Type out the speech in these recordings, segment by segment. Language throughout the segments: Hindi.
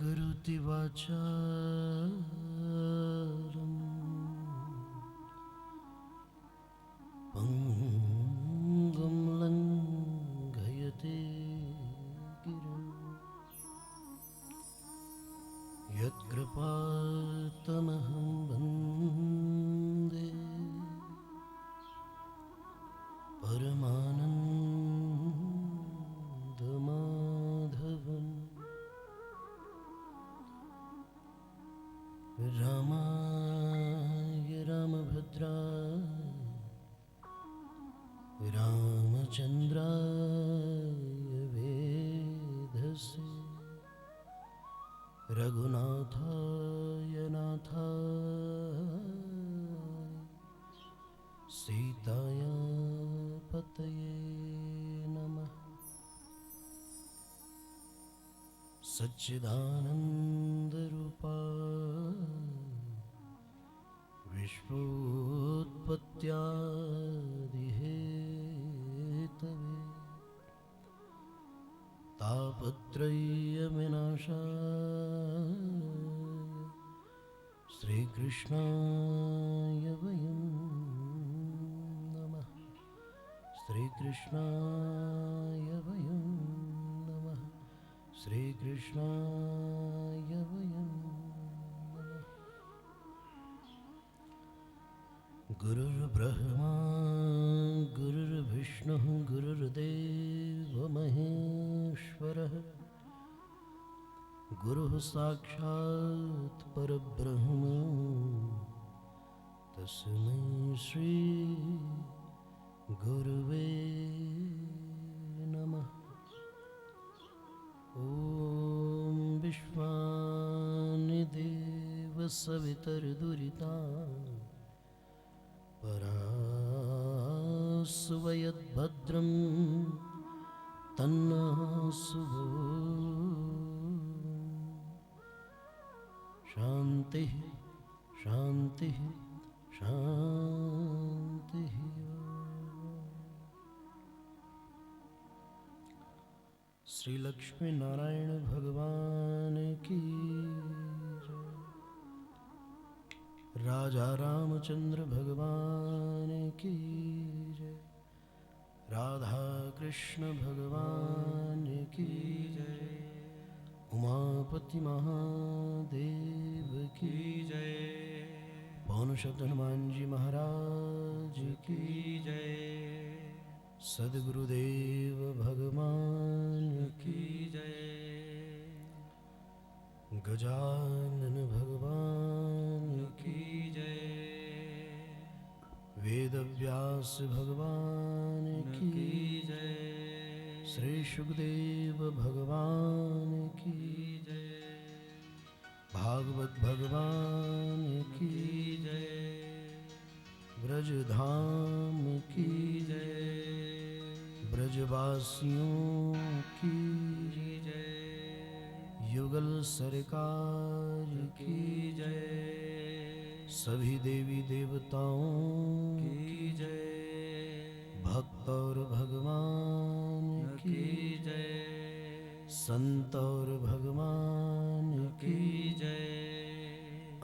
करोति वाचालं पङ्गुं लङ्घयते गिरिं यत्कृपातमहं वन्दे परमानन्दमाधवम् रामाय रामभद्राय रामचन्द्राय वेधसे रघुनाथाय नाथाय सीताया पतये नमः। सच्चिदानन्दरूपाय विश्वोत्पत्त्यादिहेतवे तापत्रयविनाशाय श्रीकृष्णाय वयं नमः। श्रीकृष्णाय वयं नमः। श्रीकृष्णाय वयं नमः। गुरुर्ब्रह्मा गुरुर्विष्णुः गुरुर्देवो महेश्वरः गुरुः साक्षात् परब्रह्म तस्मै श्री गुरुवे नमः। ॐ विश्वानि देव सवितर्दुरिता परास्वयद्भद्रं तन्नःसुवो शान्तिः शान्तिः शान्तिः। श्री लक्ष्मी नारायण भगवान की जय। राजा रामचंद्र भगवान की जय। राधा कृष्ण भगवान की जय। उमापति महादेव की जय। पवन शब्द हनुमान जी महाराज की जय। सद्गुरुदेव भगवान की जय। गजानन भगवान की जय। वेदव्यास भगवान की जय। श्री सुखदेव भगवान की जय। भागवत भगवान की जय। ब्रजधाम की जय। ब्रजवासियों की जय। युगल सरकार की जय। सभी देवी देवताओं की जय। भक्त और भगवान की जय। संत और भगवान की जय।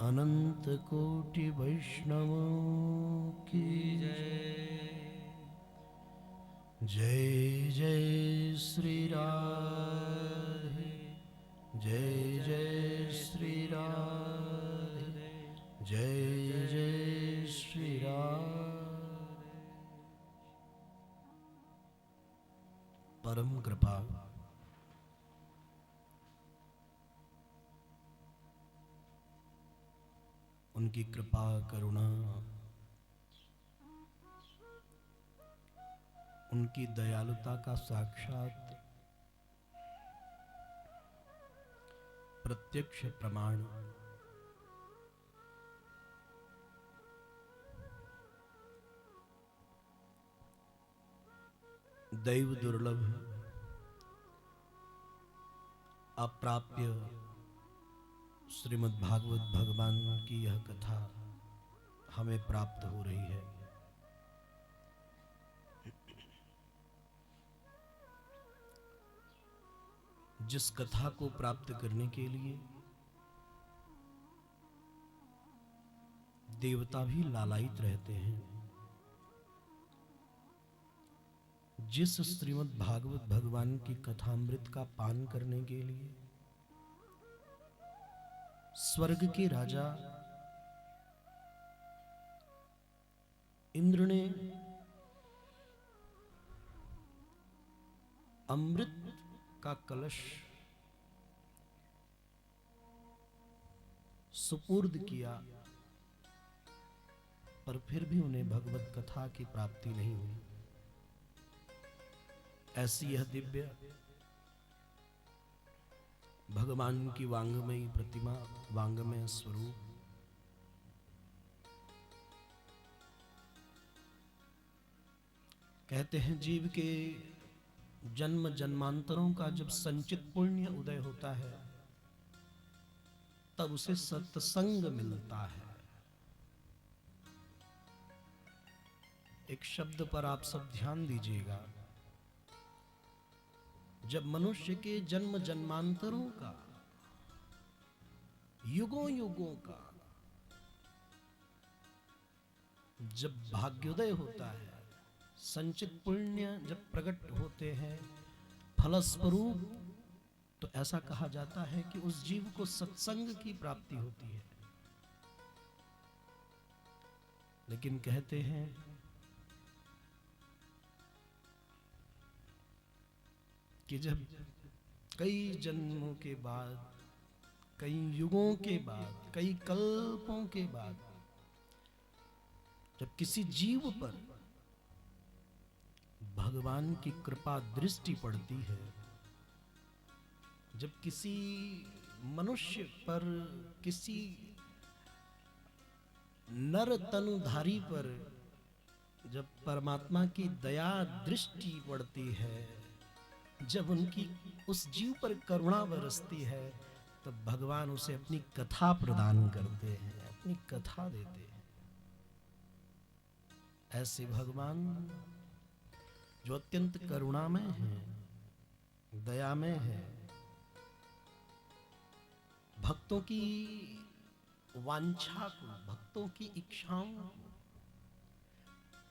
अनंत कोटि वैष्णवों की जय। जय जय श्री राधे। जय जय श्री राधे। जय जय श्री राधे। परम कृपा उनकी कृपा करुणा उनकी दयालुता का साक्षात प्रत्यक्ष प्रमाण दैव दुर्लभ अप्राप्य श्रीमद् भागवत भगवान की यह कथा हमें प्राप्त हो रही है। जिस कथा को प्राप्त करने के लिए देवता भी लालायित रहते हैं, जिस श्रीमद् भागवत भगवान की कथामृत का पान करने के लिए स्वर्ग के राजा इंद्र ने अमृत का कलश सुपुर्द किया, पर फिर भी उन्हें भगवत कथा की प्राप्ति नहीं हुई। ऐसी यह दिव्य भगवान की वांगमयी प्रतिमा, वांगमय स्वरूप कहते हैं जीव के जन्म जन्मांतरों का जब संचित पुण्य उदय होता है तब उसे सत्संग मिलता है। एक शब्द पर आप सब ध्यान दीजिएगा। जब मनुष्य के जन्म जन्मांतरों का, युगों युगों का जब भाग्योदय होता है, संचित पुण्य जब प्रकट होते हैं फलस्वरूप, तो ऐसा कहा जाता है कि उस जीव को सत्संग की प्राप्ति होती है। लेकिन कहते हैं कि जब कई जन्मों के बाद, कई युगों के बाद, कई कल्पों के बाद जब किसी जीव पर भगवान की कृपा दृष्टि पड़ती है, जब किसी मनुष्य पर, किसी नर तनुधारी पर जब परमात्मा की दया दृष्टि पड़ती है, जब उनकी उस जीव पर करुणा बरसती है, तब भगवान उसे अपनी कथा प्रदान करते हैं, अपनी कथा देते हैं। ऐसे भगवान जो अत्यंत करुणामय हैं, दयामय है, भक्तों की वांछा को, भक्तों की इच्छाओं को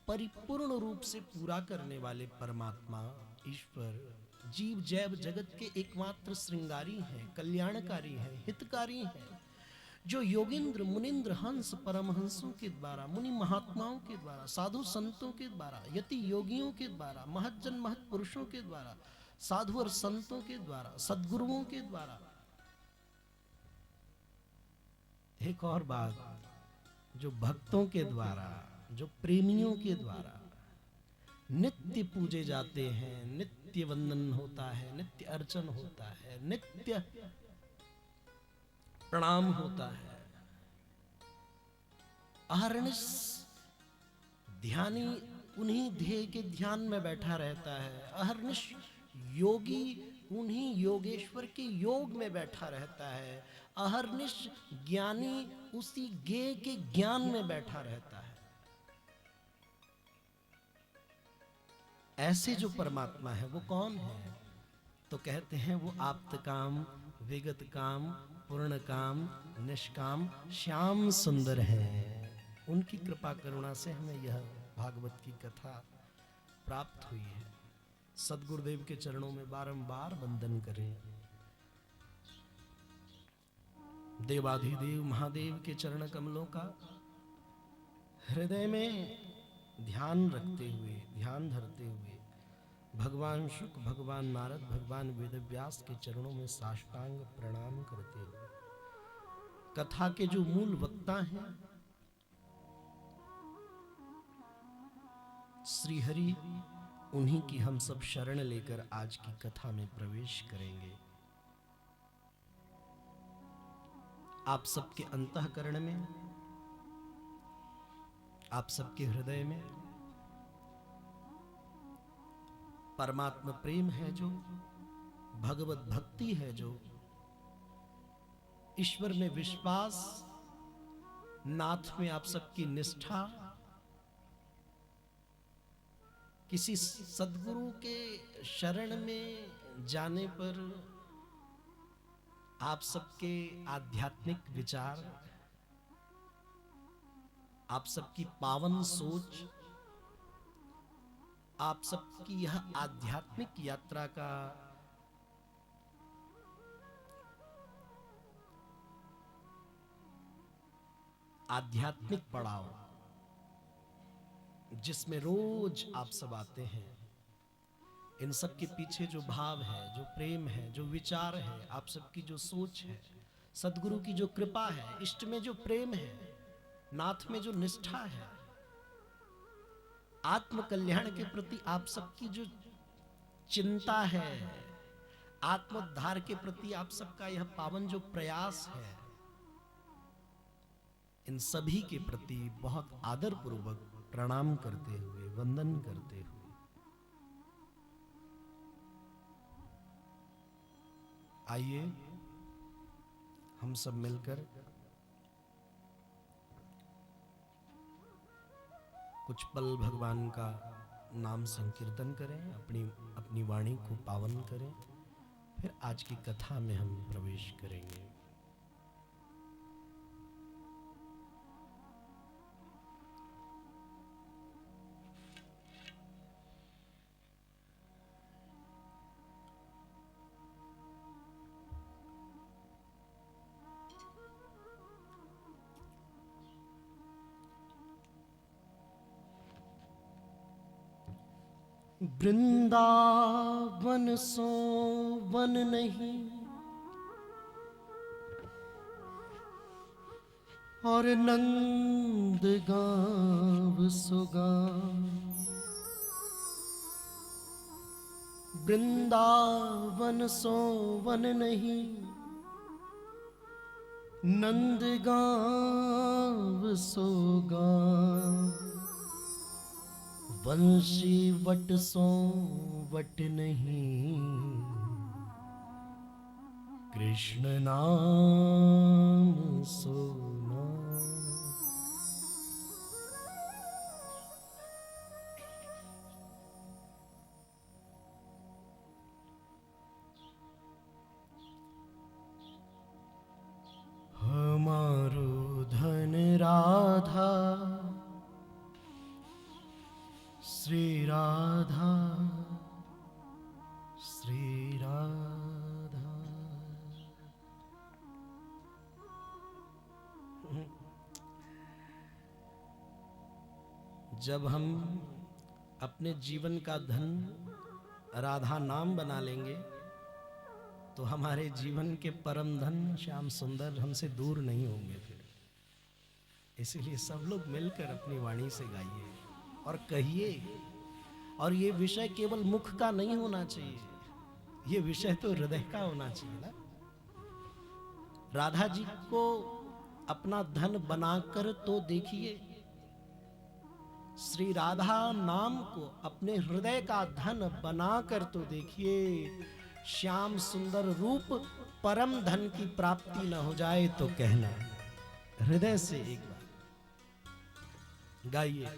परिपूर्ण रूप से पूरा करने वाले परमात्मा ईश्वर जीव जैव जगत के एकमात्र श्रृंगारी हैं, कल्याणकारी हैं, हितकारी हैं, जो योगिंद्र, मुनिंद्र, हंस, परमहंसों के द्वारा, मुनि महात्माओं के द्वारा, साधु संतों के द्वारा, यति योगियों के द्वारा, महज्जन महत् पुरुषों के द्वारा, साधु और संतों के द्वारा, सद्गुरुओं के द्वारा। एक और बात, जो भक्तों के द्वारा, जो प्रेमियों के द्वारा नित्य पूजे जाते हैं, नित्य वंदन होता है, नित्य अर्चन होता है, नित्य प्रणाम होता है। अहर्निश ध्यानी उन्हीं ध्येय के ध्यान में बैठा रहता है, अहर्निश योगी उन्हीं योगेश्वर के योग में बैठा रहता है, अहर्निश ज्ञानी उसी ज्ञेय के ज्ञान में बैठा रहता है। ऐसे जो परमात्मा है वो कौन है? तो कहते हैं वो आप्त काम, विगत काम, पूर्ण काम, निष्काम, श्याम सुंदर है। उनकी कृपा करुणा से हमें यह भागवत की कथा प्राप्त हुई है। सद्गुरुदेव के चरणों में बारंबार वंदन करें। देवाधिदेव महादेव के चरण कमलों का हृदय में ध्यान रखते हुए, ध्यान धरते हुए भगवान शुक, भगवान नारद, भगवान वेदव्यास के चरणों में साष्टांग प्रणाम करते हुए कथा के जो मूल वक्ता हैं श्री हरि, उन्हीं की हम सब शरण लेकर आज की कथा में प्रवेश करेंगे। आप सबके अंतःकरण में, आप सबके हृदय में परमात्मा प्रेम है, जो भगवत भक्ति है, जो ईश्वर में विश्वास, नाथ में आप सबकी निष्ठा, किसी सद्गुरु के शरण में जाने पर आप सबके आध्यात्मिक विचार, आप सबकी पावन सोच, आप सबकी यह आध्यात्मिक यात्रा का आध्यात्मिक पड़ाव, जिसमें रोज आप सब आते हैं, इन सब के पीछे जो भाव है, जो प्रेम है, जो विचार है, आप सबकी जो सोच है, सदगुरु की जो कृपा है, इष्ट में जो प्रेम है, नाथ में जो निष्ठा है, आत्म कल्याण के प्रति आप सबकी जो चिंता है, आत्मोद्धार के प्रति आप सबका यह पावन जो प्रयास है, इन सभी के प्रति बहुत आदर पूर्वक प्रणाम करते हुए, वंदन करते हुए आइए हम सब मिलकर कुछ पल भगवान का नाम संकीर्तन करें, अपनी वाणी को पावन करें, फिर आज की कथा में हम प्रवेश करेंगे। वृंदावन सो वन नहीं, और नंद गाँव सो गाँव। वृंदावन सो वन नहीं, नंद गाँव सो गाँव। वंशी वट सो वट नहीं, कृष्ण नाम सो नाम। हमारो धन राधा, श्री राधा, श्री राधा। जब हम अपने जीवन का धन राधा नाम बना लेंगे तो हमारे जीवन के परम धन श्याम सुंदर हमसे दूर नहीं होंगे फिर। इसीलिए सब लोग मिलकर अपनी वाणी से गाइए और कहिए। और ये विषय केवल मुख का नहीं होना चाहिए, ये विषय तो हृदय का होना चाहिए ना। राधा जी को अपना धन बनाकर तो देखिए, श्री राधा नाम को अपने हृदय का धन बनाकर तो देखिए। श्याम सुंदर रूप परम धन की प्राप्ति न हो जाए तो कहना। हृदय से एक बार गाइए।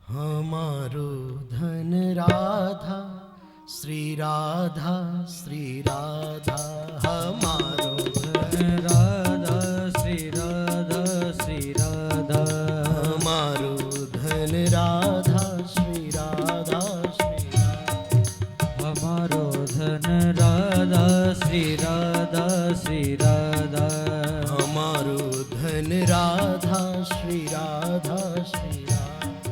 हमारो धन राधा, श्री राधा, श्री राधा। हमारो धन राधा, श्री राधा, श्री राधा। हमारो धन राधा, श्री राधा, श्री राधा। हमारो धन राधा, श्री राधा, श्री राधा। हमारो धन राधा, श्री राधा, श्री राधा।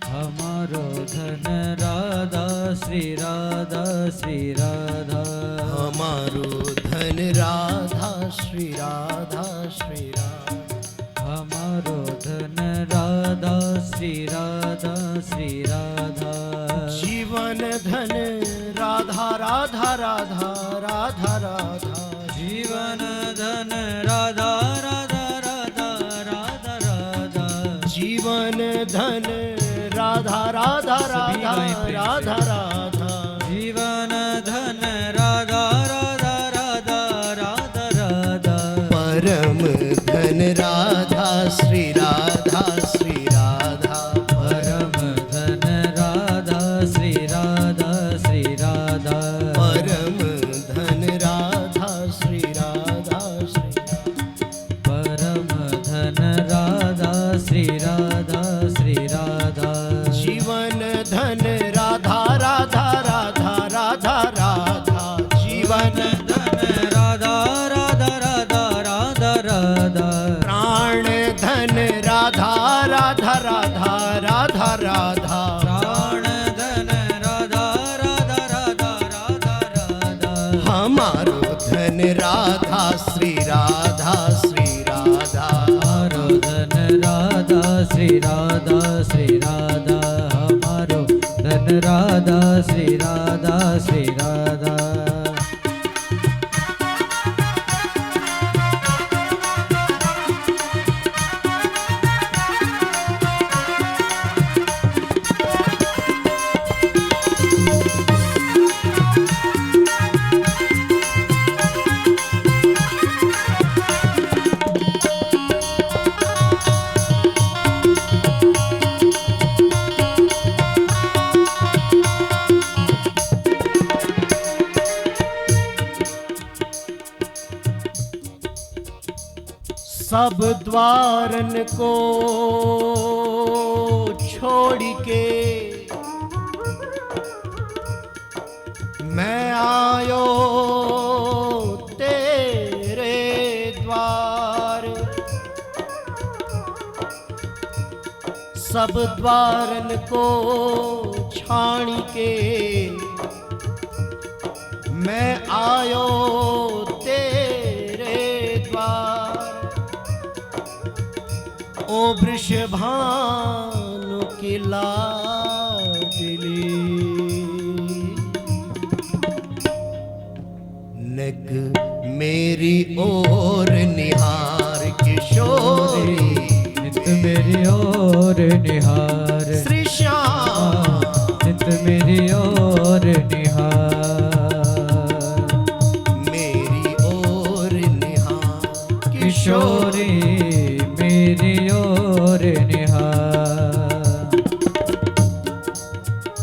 हमारो धन राधा, श्री राधा, श्री राधा। हमारो धन राधा, श्री राधा, श्री राधा। हमारो धन राधा, श्री राधा, श्री राधा। जीवन धन राधा, राधा, राधा, राधा, राधा। जीवन धन राधा, राधा, राधा, राधा, राधा। जीवन धन राधा, राधा, राधा, राधा, राधा। जीवन धन राधा, राधा, राधा, राधा, राधा। परम धन राधा, श्री राधा, श्री राधा। परम धन राधा, श्री राधा, श्री राधा। राधा, प्राण धन राधा राधा राधा राधा राधा। हमारो धन राधा श्री राधा श्री राधा, हमारो धन राधा श्री राधा श्री राधा, हमारो धन राधा श्री राधा श्री राधा। सब द्वारन को छोड़ के मैं आयो तेरे द्वार, सब द्वारन को छाड़ के मैं आयो तेरे द्वार। ओ वृषभानु की लाडली, नक मेरी ओर निहार किशोरी, नित मेरी ओर निहार श्री श्याम, नित मेरी ओर निहार, मेरी ओर निहार किशोरी मेरी ओर निहार।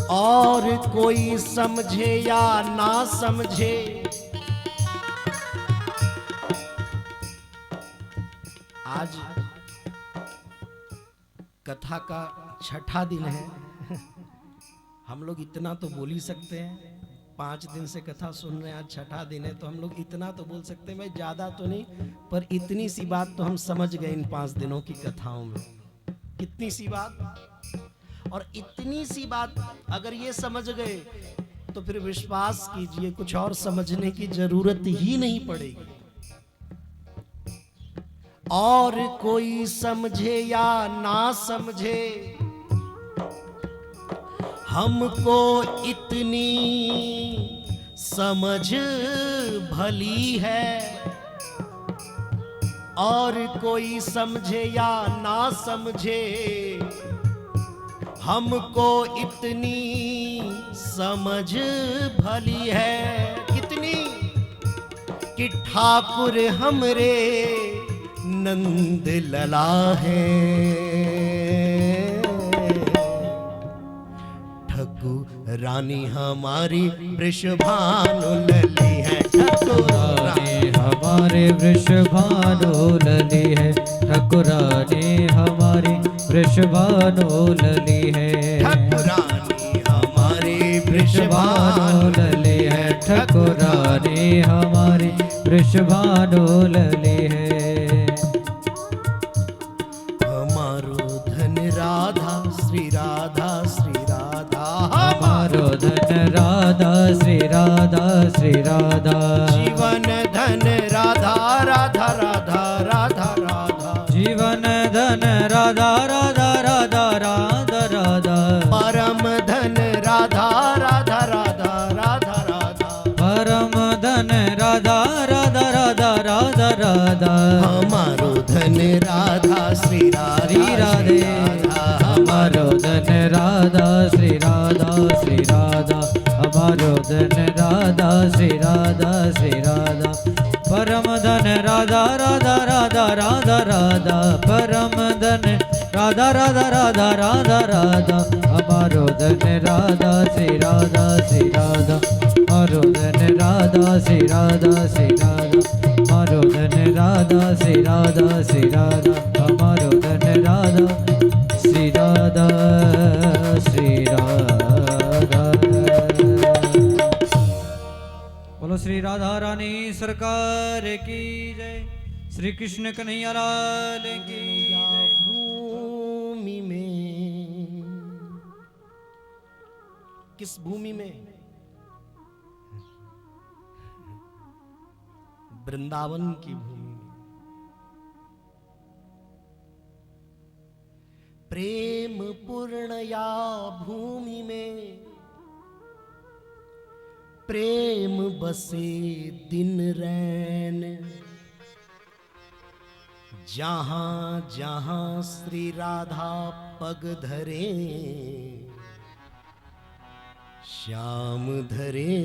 और कोई समझे या ना समझे, आज कथा का छठा दिन है। हम लोग इतना तो बोल ही सकते हैं, 5 दिन से कथा सुन रहे हैं, आज छठा दिन है तो हम लोग इतना तो बोल सकते हैं, भाई ज्यादा तो नहीं पर इतनी सी बात तो हम समझ गए इन 5 दिनों की कथाओं में। कितनी सी बात, और इतनी सी बात अगर ये समझ गए तो फिर विश्वास कीजिए कुछ और समझने की जरूरत ही नहीं पड़ेगी। और कोई समझे या ना समझे, हमको इतनी समझ भली है, और कोई समझे या ना समझे, हमको इतनी समझ भली है। कितनी कि ठाकुर हमरे नंद लला है, रानी हमारी वृषभानु लली है, ठाकुरानी हमारे वृषभानु लली है, ठाकुरानी हमारी वृषभानु लली है, ठाकुरानी हमारी वृषभानु लली है, ठाकुरानी हमारी वृषभानु लली है। हमारो धन राधा श्री राधा श्री राधा, हमारो धन राधा श्री राधा श्री राधा, जीवन धन राधा राधा राधा राधा राधा, जीवन धन राधा राधा राधा राधा राधा, परम धन राधा राधा राधा राधा राधा, परम धन राधा राधा राधा राधा राधा, हमारो धन राधा श्री श्री राधे, हमारो धन राधा श्री राधा श्री राधा, हमारो धन राधा श्री राधा श्री राधा, परम धन राधा राधा राधा राधा राधा, परम धन राधा राधा राधा राधा राधा, हमारो धन राधा श्री राधा श्री राधा, हमारो धन राधा श्री राधा श्री राधा, हमारो धन राधा श्री राधा श्री राधा, हमारो धन राधा श्री राधा श्री राधा। बोलो श्री राधा रानी सरकार की जय, श्री कृष्ण कन्हैया लाल की जय। भूमि में किस भूमि में? वृंदावन की भूमि में। प्रेम पूर्ण या भूमि में प्रेम बसे दिन रैन, जहां जहां श्री राधा पग धरे, श्याम धरे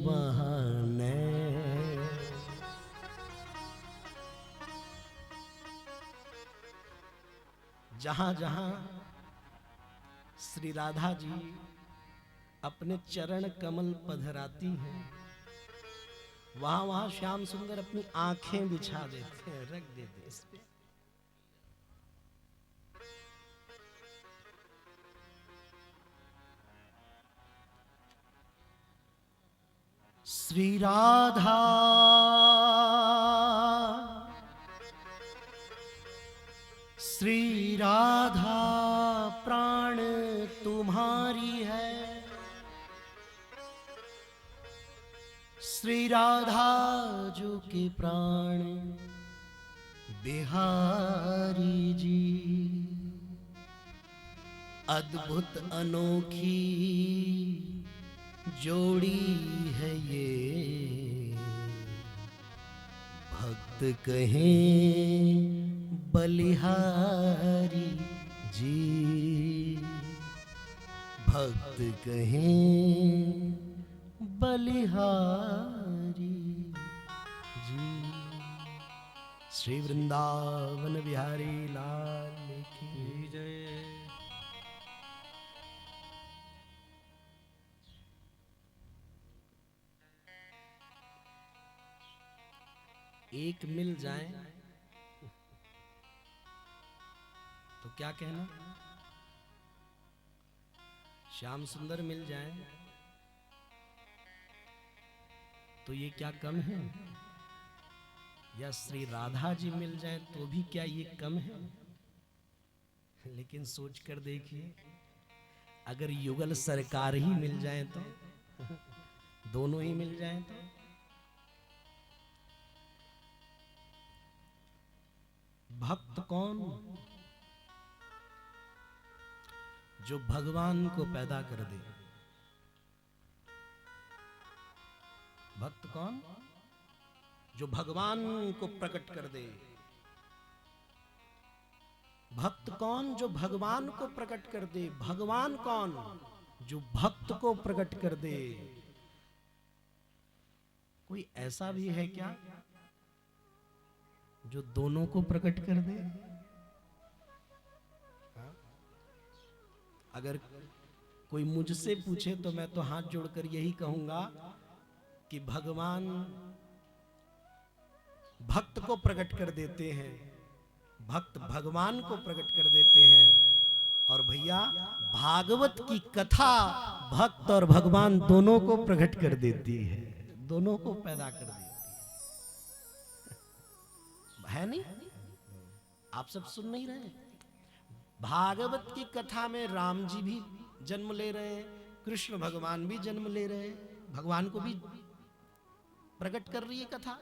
वहां नैन। जहां जहां श्री राधा जी अपने चरण कमल पधराती हैं, वहां वहां श्याम सुंदर अपनी आंखें बिछा देते हैं, रख देते हैं इस पे। श्री राधा श्री राधा प्राण तुम्हारी है, श्री राधा जो के प्राण बिहारी जी। अद्भुत अनोखी जोड़ी है ये, भक्त कहें बलिहारी जी, भक्त कहें बलिहारी जी। श्री वृंदावन बिहारी लाल की जय। एक मिल जाए तो क्या कहना, श्याम सुंदर मिल जाए तो ये क्या कम है, या श्री राधा जी मिल जाए तो भी क्या ये कम है? लेकिन सोच कर देखिए, अगर युगल सरकार ही मिल जाए तो, दोनों ही मिल जाए तो, भक्त कौन? जो भगवान को पैदा कर दे। भक्त कौन? जो भगवान को प्रकट कर दे। भक्त कौन? जो भगवान को प्रकट कर दे। भगवान कौन? जो भक्त को प्रकट कर दे। कोई ऐसा भी है क्या जो दोनों को प्रकट कर दे? अगर कोई मुझसे पूछे तो मैं तो हाथ जोड़कर यही कहूंगा कि भगवान भक्त को प्रकट कर देते हैं, भक्त भगवान को प्रकट कर देते हैं। और भैया, भागवत की कथा भक्त और भगवान दोनों को प्रकट कर देती है, दोनों को पैदा कर देती है नहीं? आप सब सुन नहीं रहे? भागवत की कथा में राम जी भी जन्म ले रहे हैं, कृष्ण भगवान भी जन्म ले रहे हैं, भगवान को भी प्रकट कर रही है कथा।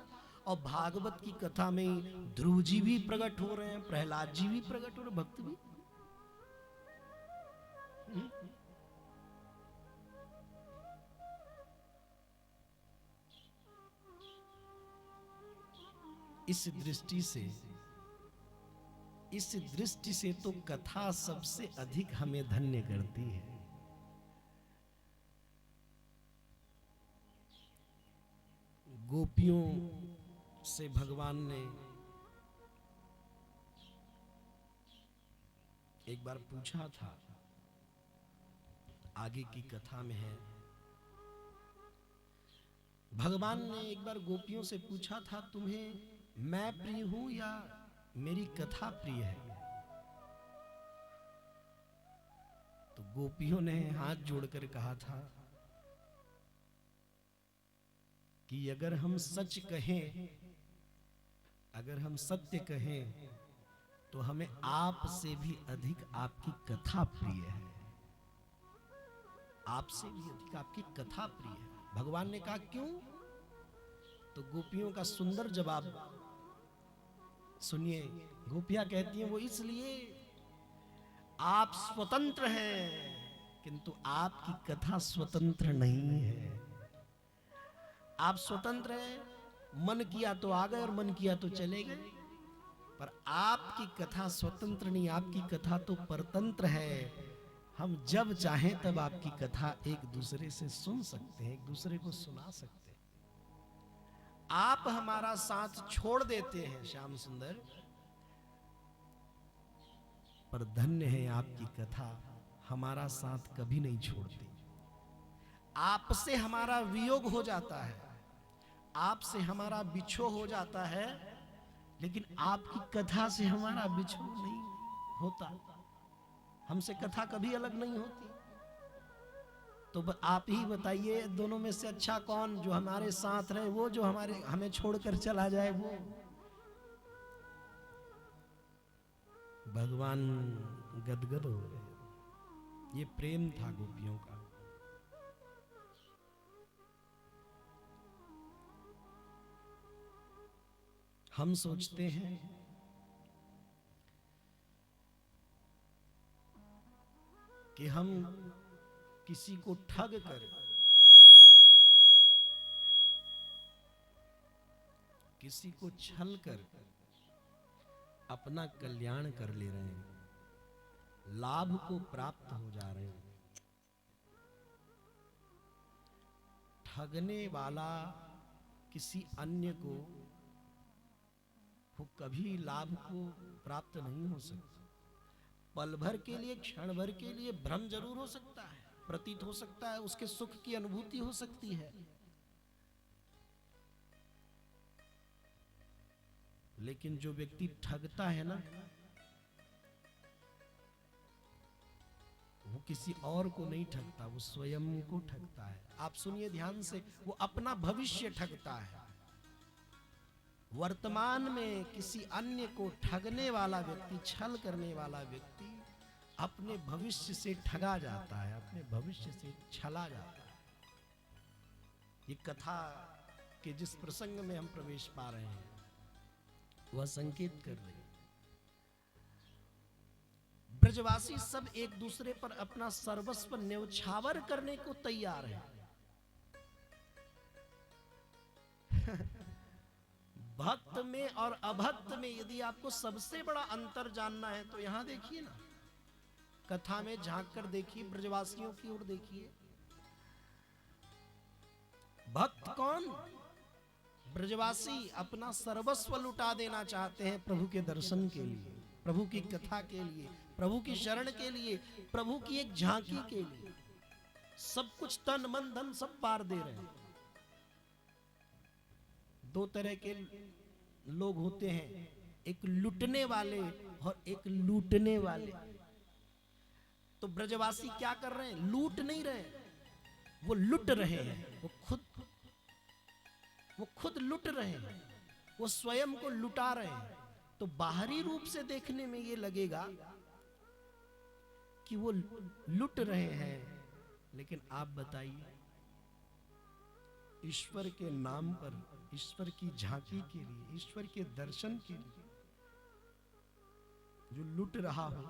और भागवत की कथा में ध्रुव जी भी प्रकट हो रहे हैं, प्रहलाद जी भी प्रकट हो रहे, भक्त भी। इस दृष्टि से तो कथा सबसे अधिक हमें धन्य करती है। गोपियों से भगवान ने एक बार पूछा था, आगे की कथा में है, भगवान ने एक बार गोपियों से पूछा था, तुम्हें मैं प्रिय हूं या मेरी कथा प्रिय है? तो गोपियों ने हाथ जोड़कर कहा था कि अगर हम सच कहें, अगर हम सत्य कहें, तो हमें आप से भी अधिक आपकी कथा प्रिय है। आपसे भी अधिक आपकी कथा प्रिय है। भगवान ने कहा क्यों? तो गोपियों का सुंदर जवाब सुनिए। गोपियां कहती हैं वो इसलिए आप स्वतंत्र हैं, किंतु आपकी कथा स्वतंत्र नहीं है। आप स्वतंत्र हैं, मन किया तो आ गए और मन किया तो चले गए, पर आपकी कथा स्वतंत्र नहीं, आपकी कथा तो परतंत्र है। हम जब चाहें तब आपकी कथा एक दूसरे से सुन सकते हैं, एक दूसरे को सुना सकते हैं। आप हमारा साथ छोड़ देते हैं श्याम सुंदर, पर धन्य है आपकी कथा हमारा साथ कभी नहीं छोड़ती। आपसे हमारा वियोग हो जाता है, आपसे हमारा बिछोह हो जाता है, लेकिन आपकी कथा से हमारा बिछोह नहीं होता। हमसे कथा कभी अलग नहीं होती। तो आप ही बताइए, दोनों में से अच्छा कौन? जो हमारे साथ रहे, वो जो हमें छोड़कर चला जाए वो? भगवान गदगद हो गए। ये प्रेम था गोपियों का। हम सोचते हैं कि हम किसी को ठग कर, किसी को छल कर अपना कल्याण कर ले रहे हैं, लाभ को प्राप्त हो जा रहे हैं। ठगने वाला किसी अन्य को वो कभी लाभ को प्राप्त नहीं हो सकता। पल भर के लिए, क्षण भर के लिए भ्रम जरूर हो सकता है, प्रतीत हो सकता है, उसके सुख की अनुभूति हो सकती है, लेकिन जो व्यक्ति ठगता है ना, वो किसी और को नहीं ठगता, वो स्वयं को ठगता है। आप सुनिए ध्यान से, वो अपना भविष्य ठगता है। वर्तमान में किसी अन्य को ठगने वाला व्यक्ति, छल करने वाला व्यक्ति अपने भविष्य से ठगा जाता है, अपने भविष्य से छला जाता है। ये कथा के जिस प्रसंग में हम प्रवेश पा रहे हैं वह संकेत कर रही है। ब्रजवासी सब एक दूसरे पर अपना सर्वस्व न्यौछावर करने को तैयार है। भक्त में और अभक्त में यदि आपको सबसे बड़ा अंतर जानना है तो यहां देखिए ना, कथा में झांक कर देखिए, ब्रजवासियों की ओर देखिए। भक्त कौन? ब्रजवासी अपना सर्वस्व लुटा देना चाहते हैं प्रभु के दर्शन के लिए, प्रभु की कथा के लिए, प्रभु की शरण के लिए, प्रभु की एक झांकी के लिए। सब कुछ, तन मन धन सब पार दे रहे हैं। दो तरह के लोग होते हैं, एक लुटने वाले और एक लूटने वाले। तो ब्रजवासी क्या कर रहे हैं? लूट नहीं रहे, वो लुट रहे हैं। वो खुद लुट रहे हैं, वो स्वयं को लुटा रहे हैं। तो बाहरी रूप से देखने में ये लगेगा कि वो लुट रहे हैं, लेकिन आप बताइए, ईश्वर के नाम पर, ईश्वर की झांकी के लिए, ईश्वर के दर्शन के लिए जो लुट रहा हो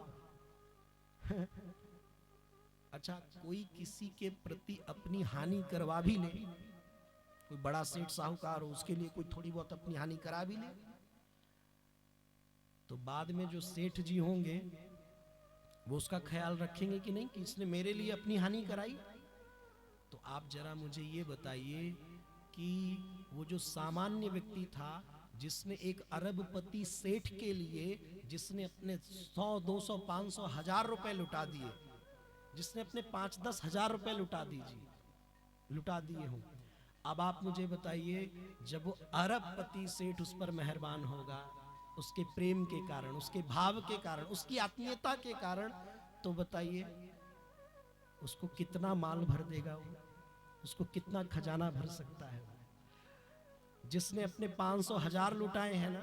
अच्छा, कोई किसी के प्रति अपनी हानि करवा भी ले, कोई बड़ा सेठ साहूकार हो, उसके लिए कोई थोड़ी बहुत अपनी हानि करा भी ले, तो बाद में जो सेठ जी होंगे वो उसका ख्याल रखेंगे कि नहीं कि इसने मेरे लिए अपनी हानि कराई। तो आप जरा मुझे ये बताइए कि वो जो सामान्य व्यक्ति था, जिसने एक अरबपति सेठ के लिए, जिसने अपने 100, 200, 500, 1000 रुपए लुटा दिए, जिसने अपने 5-10 हजार रुपए लुटा दिए हों, अब आप मुझे बताइए, जब वो अरबपति सेठ उस पर मेहरबान होगा, उसके प्रेम के कारण, उसके भाव के कारण, उसकी आत्मीयता के कारण, तो बताइए उसको कितना माल भर देगा वो, उसको कितना खजाना भर सकता है। जिसने अपने 500, 1000 लुटाए हैं ना,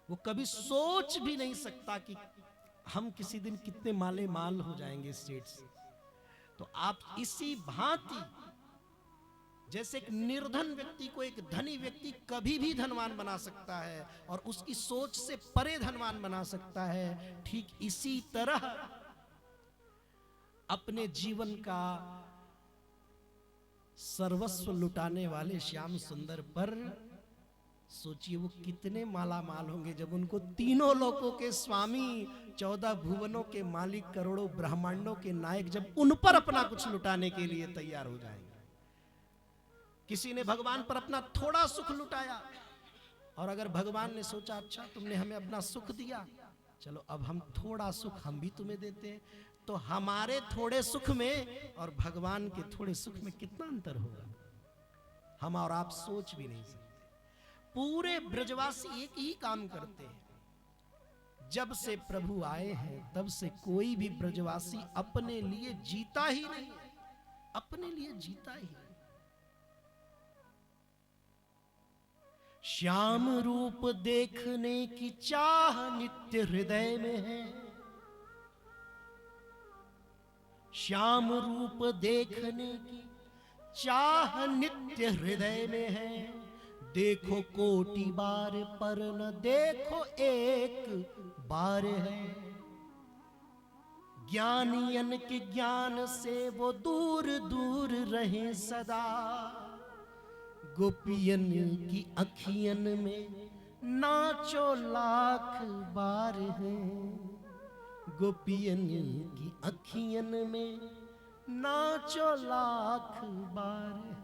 वो कभी सोच भी नहीं सकता कि हम किसी दिन कितने माले माल हो जाएंगे स्टेट से। तो आप इसी भांति, जैसे एक निर्धन व्यक्ति को एक धनी व्यक्ति कभी भी धनवान बना सकता है और उसकी सोच से परे धनवान बना सकता है, ठीक इसी तरह अपने जीवन का सर्वस्व लुटाने वाले श्याम सुंदर पर सोचिए वो कितने माला माल होंगे जब उनको तीनों लोकों के स्वामी, 14 भुवनों के मालिक, करोड़ों ब्रह्मांडों के नायक जब उन पर अपना कुछ लुटाने के लिए तैयार हो जाएंगे। किसी ने भगवान पर अपना थोड़ा सुख लुटाया और अगर भगवान ने सोचा अच्छा तुमने हमें अपना सुख दिया, चलो अब हम थोड़ा सुख हम भी तुम्हें देते हैं, तो हमारे थोड़े सुख में और भगवान के थोड़े सुख में कितना अंतर होगा, हम और आप सोच भी नहीं सकते। पूरे ब्रजवासी एक ही काम करते हैं, जब से प्रभु आए हैं तब से कोई भी ब्रजवासी अपने लिए जीता ही नहीं, अपने लिए जीता ही नहीं। श्याम रूप देखने की चाह नित्य हृदय में है, श्याम रूप देखने की चाह नित्य हृदय में है। देखो कोटि बार पर न देखो एक बार है। ज्ञानियन के ज्ञान से वो दूर दूर रहे सदा, गोपियन की अखियन में नाचो लाख बार है। गोपियन की अखियन में नाचो लाख बार है।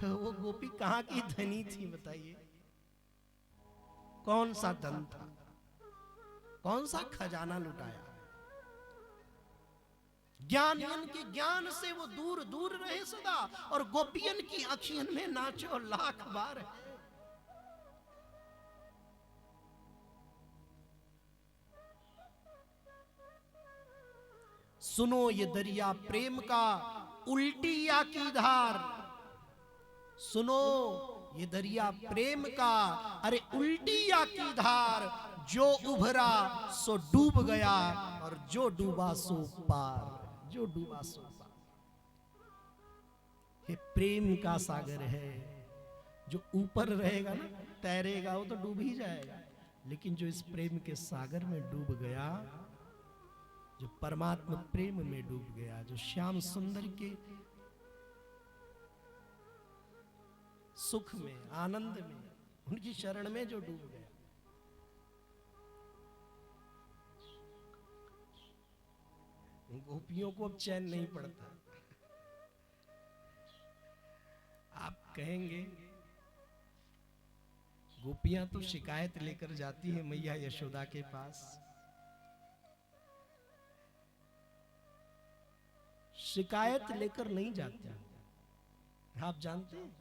वो गोपी कहाँ की धनी थी बताइए, कौन सा धन था, कौन सा खजाना लुटाया। ज्ञानियन के ज्ञान से वो दूर दूर रहे सदा और गोपियन की अखियन में नाचो लाख बार है। सुनो ये दरिया प्रेम का उल्टी या की धार, सुनो ये दरिया प्रेम का अरे उल्टी या की धार। जो उभरा सो डूब गया और जो डूबा सो पार, जो डूबा सो पार। ये प्रेम का सागर है, जो ऊपर रहेगा ना तैरेगा वो तो डूब ही जाएगा, लेकिन जो इस प्रेम के सागर में डूब गया, जो परमात्मा प्रेम में डूब गया, जो श्याम सुंदर के सुख में आनंद में उनकी शरण में जो डूब गया, गोपियों को अब चैन नहीं पड़ता। आप कहेंगे गोपियां तो शिकायत लेकर जाती है मैया यशोदा के पास, शिकायत लेकर नहीं जाती। आप जानते हैं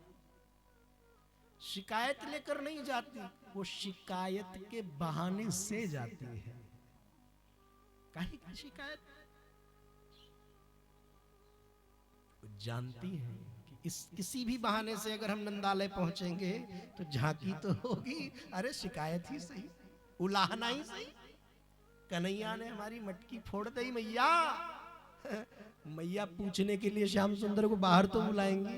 शिकायत लेकर नहीं जाती, वो शिकायत के बहाने से जाती है। काहे की शिकायत? जानती है कि इस किसी भी बहाने से अगर हम नंदालय पहुंचेंगे तो झांकी तो होगी, अरे शिकायत ही सही, उलाहना ही सही। कन्हैया ने हमारी मटकी फोड़ दी मैया। मैया पूछने के लिए श्याम सुंदर को बाहर तो बुलाएंगे।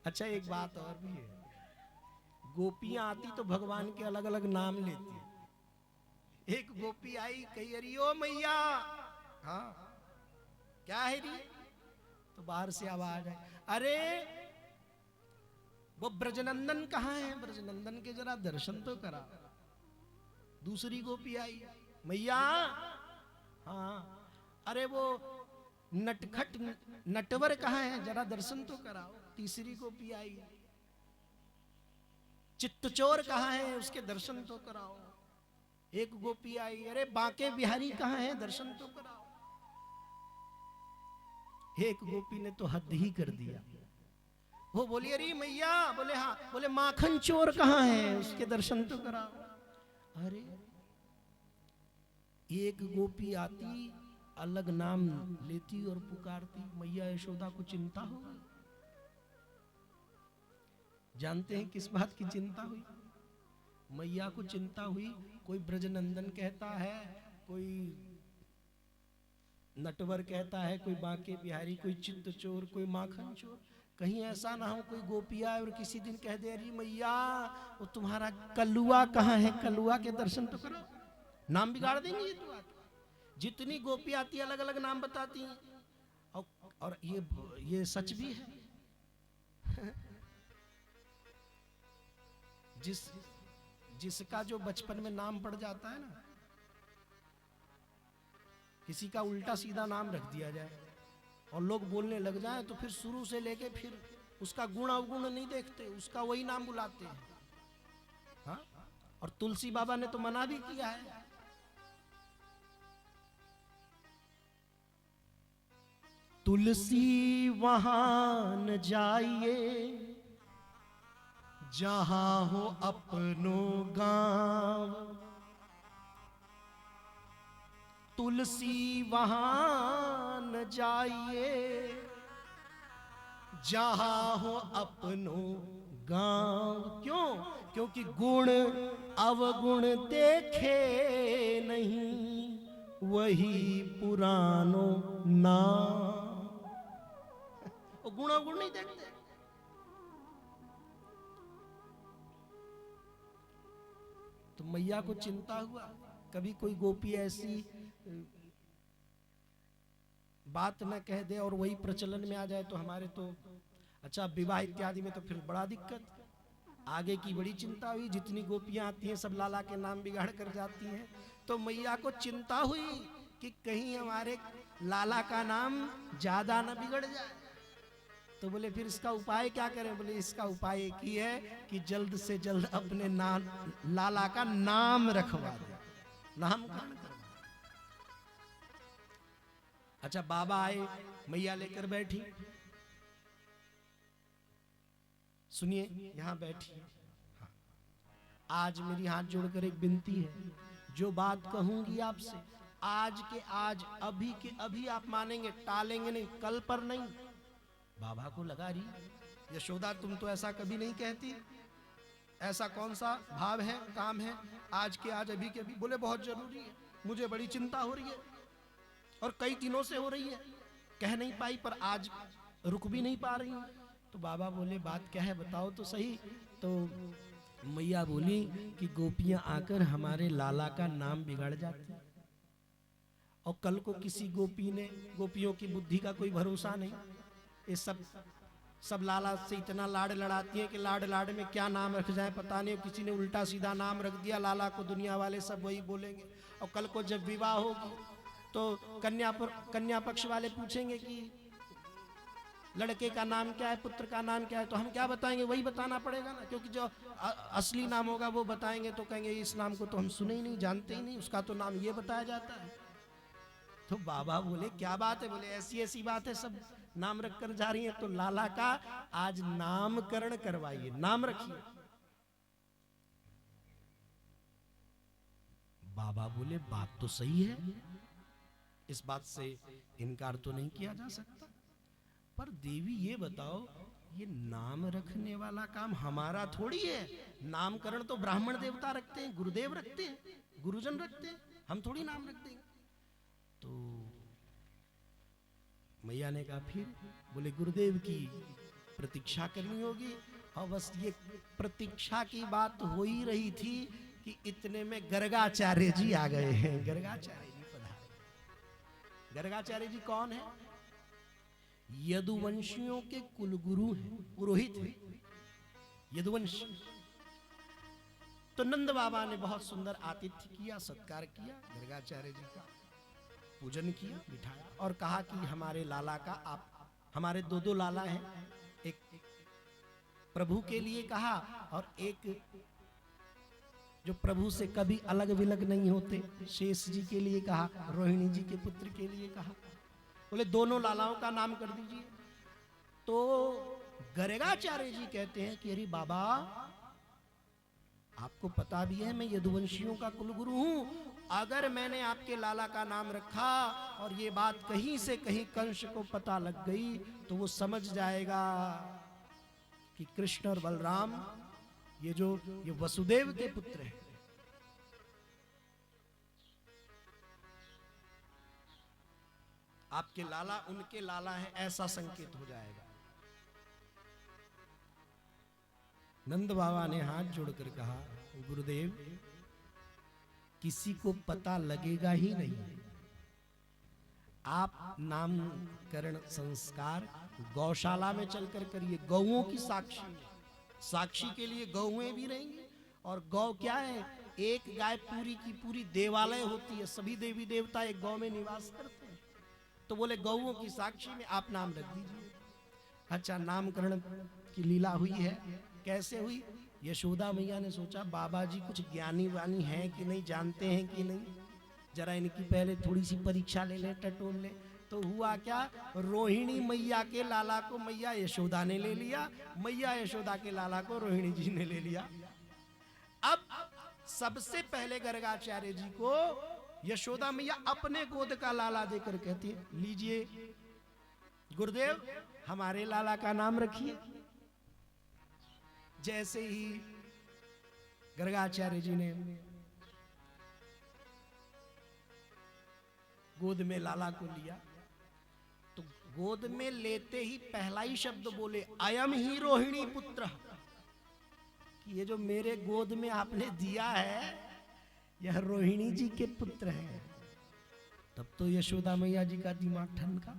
अच्छा एक बात और भी है, गोपियां आती तो भगवान के अलग अलग नाम लेती है। एक गोपी आई कही अरे ओ मैया, हाँ क्या है री? तो बाहर से आवाज है अरे वो ब्रजनंदन कहाँ है, ब्रजनंदन के जरा दर्शन तो करा। दूसरी गोपी आई मैया, हाँ अरे वो नटखट नटवर कहाँ है, जरा दर्शन तो कराओ। तीसरी गोपी आई चित्तचोर कहाँ है, उसके दर्शन तो कराओ। एक गोपी आई अरे बांके बिहारी कहाँ है, दर्शन तो कराओ। एक गोपी ने तो हद ही कर दिया, वो बोली अरे मैया, बोले हाँ, बोले माखन चोर कहाँ है, उसके दर्शन तो कराओ। अरे एक गोपी आती अलग नाम लेती और पुकारती, मैया यशोदा को चिंता होगी। जानते हैं किस बात की चिंता हुई? मैया को चिंता हुई कोई ब्रजनंदन कहता है, कोई नटवर कहता है, कोई बांके बिहारी, कोई चित्त चोर, कोई माखन चोर। कहीं ऐसा ना हो कोई गोपी आए और किसी दिन कह दे अरे मैया वो तुम्हारा कलुआ कहाँ है, कलुआ के दर्शन तो करो। नाम बिगाड़ देंगे ये तो। जितनी गोपी आती है अलग अलग नाम बताती हैं, और ये सच भी है। जिसका जो बचपन में नाम पड़ जाता है ना, किसी का उल्टा सीधा नाम रख दिया जाए और लोग बोलने लग जाएं, तो फिर शुरू से लेके फिर उसका गुण अवगुण नहीं देखते, उसका वही नाम बुलाते हैं। हाँ? और तुलसी बाबा ने तो मना भी किया है। तुलसी वहां न जाइए जहां हो अपनो गांव, तुलसी वहां न जाइए जहां हो अपनो गांव। क्यों? क्योंकि गुण अवगुण देखे नहीं, वही पुरानो नाम। गुण अवगुण नहीं देखते। तो मैया को चिंता हुआ, कभी कोई गोपी ऐसी बात न कह दे और वही प्रचलन में आ जाए तो हमारे तो अच्छा विवाह इत्यादि में तो फिर बड़ा दिक्कत। आगे की बड़ी चिंता हुई, जितनी गोपियां आती हैं सब लाला के नाम बिगाड़ कर जाती हैं। तो मैया को चिंता हुई कि कहीं हमारे लाला का नाम ज्यादा न बिगड़ जाए। तो बोले फिर इसका उपाय क्या करें? बोले इसका उपाय एक ही है कि जल्द से जल्द अपने नाम लाला का नाम रखवा दे, नामकरण करवा। अच्छा बाबा आए, मैया लेकर बैठी। सुनिए, यहां बैठी। हाँ। आज मेरी हाथ जोड़कर एक विनती है, जो बात कहूंगी आपसे आज के आज, अभी के अभी आप मानेंगे, टालेंगे नहीं, कल पर नहीं। बाबा को लगा रही यशोदा तुम तो ऐसा कभी नहीं कहती, ऐसा कौन सा भाव है, काम है, आज के आज अभी के अभी। बोले बहुत जरूरी है, मुझे बड़ी चिंता हो रही है और कई दिनों से हो रही है, कह नहीं पाई पर आज रुक भी नहीं पा रही। तो बाबा बोले बात क्या है बताओ तो सही। तो मैया बोली कि गोपियां आकर हमारे लाला का नाम बिगाड़ जाती, और कल को किसी गोपी ने, गोपियों की बुद्धि का कोई भरोसा नहीं, ये सब लाला से इतना लाड़ लड़ाती है कि लाड़ लाड़ में क्या नाम रख जाए पता नहीं। किसी ने उल्टा सीधा नाम रख दिया लाला को, दुनिया वाले सब वही बोलेंगे। और कल को जब विवाह होगी तो कन्या पक्ष वाले पूछेंगे कि लड़के का नाम क्या है, पुत्र का नाम क्या है, तो हम क्या बताएंगे? वही बताना पड़ेगा ना, क्योंकि जो असली नाम होगा वो बताएंगे तो कहेंगे इस नाम को तो हम सुने ही नहीं, जानते ही नहीं, उसका तो नाम ये बताया जाता है। तो बाबा बोले क्या बात है? बोले ऐसी ऐसी बात है, सब नाम रख कर जा रही है, तो लाला का आज नामकरण करवाइए, नाम रखिए। बाबा बोले बात तो सही है, इस बात से इनकार तो नहीं किया जा सकता, पर देवी ये बताओ ये नाम रखने वाला काम हमारा थोड़ी है। नामकरण तो ब्राह्मण देवता रखते हैं, गुरुदेव रखते हैं, गुरुजन रखते हैं, हम थोड़ी नाम रख देंगे। तो मैया ने कहा फिर? बोले गुरुदेव की प्रतीक्षा करनी होगी। और बस ये प्रतीक्षा की बात हो ही रही थी कि इतने में गर्गाचार्य जी आ गए हैं। गर्गाचार्य जी पधारे। गर्गाचार्य जी कौन है? यदुवंशियों के कुलगुरु हैं, पुरोहित हैं यदुवंशी। तो नंद बाबा ने बहुत सुंदर आतिथ्य किया, सत्कार किया, गर्गाचार्य जी का पूजन किया, बिठाया और कहा कि हमारे लाला का, आप हमारे दो लाला हैं, एक प्रभु के लिए कहा और एक जो प्रभु से कभी अलग विलग नहीं होते, शेष जी के लिए कहा, रोहिणी जी के पुत्र के लिए कहा। बोले दोनों लालाओं का नाम कर दीजिए। तो गर्गाचार्य जी कहते हैं कि अरे बाबा आपको पता भी है मैं यदुवंशियों का कुलगुरु हूं, अगर मैंने आपके लाला का नाम रखा और ये बात कहीं से कहीं कंस को पता लग गई तो वो समझ जाएगा कि कृष्ण और बलराम ये वसुदेव के पुत्र हैं। आपके लाला उनके लाला है, ऐसा संकेत हो जाएगा। नंद बाबा ने हाथ जोड़कर कहा, गुरुदेव किसी को पता लगेगा ही नहीं। आप नामकरण संस्कार गौशाला में चलकर करिए, गौओं की साक्षी, साक्षी के लिए गौएं भी रहेंगी। और गौ क्या है, एक गाय पूरी की पूरी देवालय होती है, सभी देवी देवता एक गौ में निवास करते हैं। तो बोले गौओं की साक्षी में आप नाम रख दीजिए। अच्छा, नामकरण की लीला हुई है, कैसे हुई? यशोदा मैया ने सोचा बाबा जी कुछ ज्ञानी वानी हैं कि नहीं, जानते हैं कि नहीं, जरा इनकी पहले थोड़ी सी परीक्षा ले ले, टटोल ले। तो हुआ क्या, रोहिणी मैया के लाला को मैया यशोदा ने ले लिया, मैया यशोदा के लाला को रोहिणी जी ने ले लिया। अब सबसे पहले गर्गाचार्य जी को यशोदा मैया अपने गोद का लाला देकर कहती है, लीजिए गुरुदेव हमारे लाला का नाम रखिए। जैसे ही गर्गाचार्य जी ने गोद में लाला को लिया, तो गोद में लेते ही पहला ही शब्द बोले, अयम ही रोहिणी पुत्र, कि ये जो मेरे गोद में आपने दिया है यह रोहिणी जी के पुत्र हैं। तब तो यशोदा मैया जी का दिमाग ठनका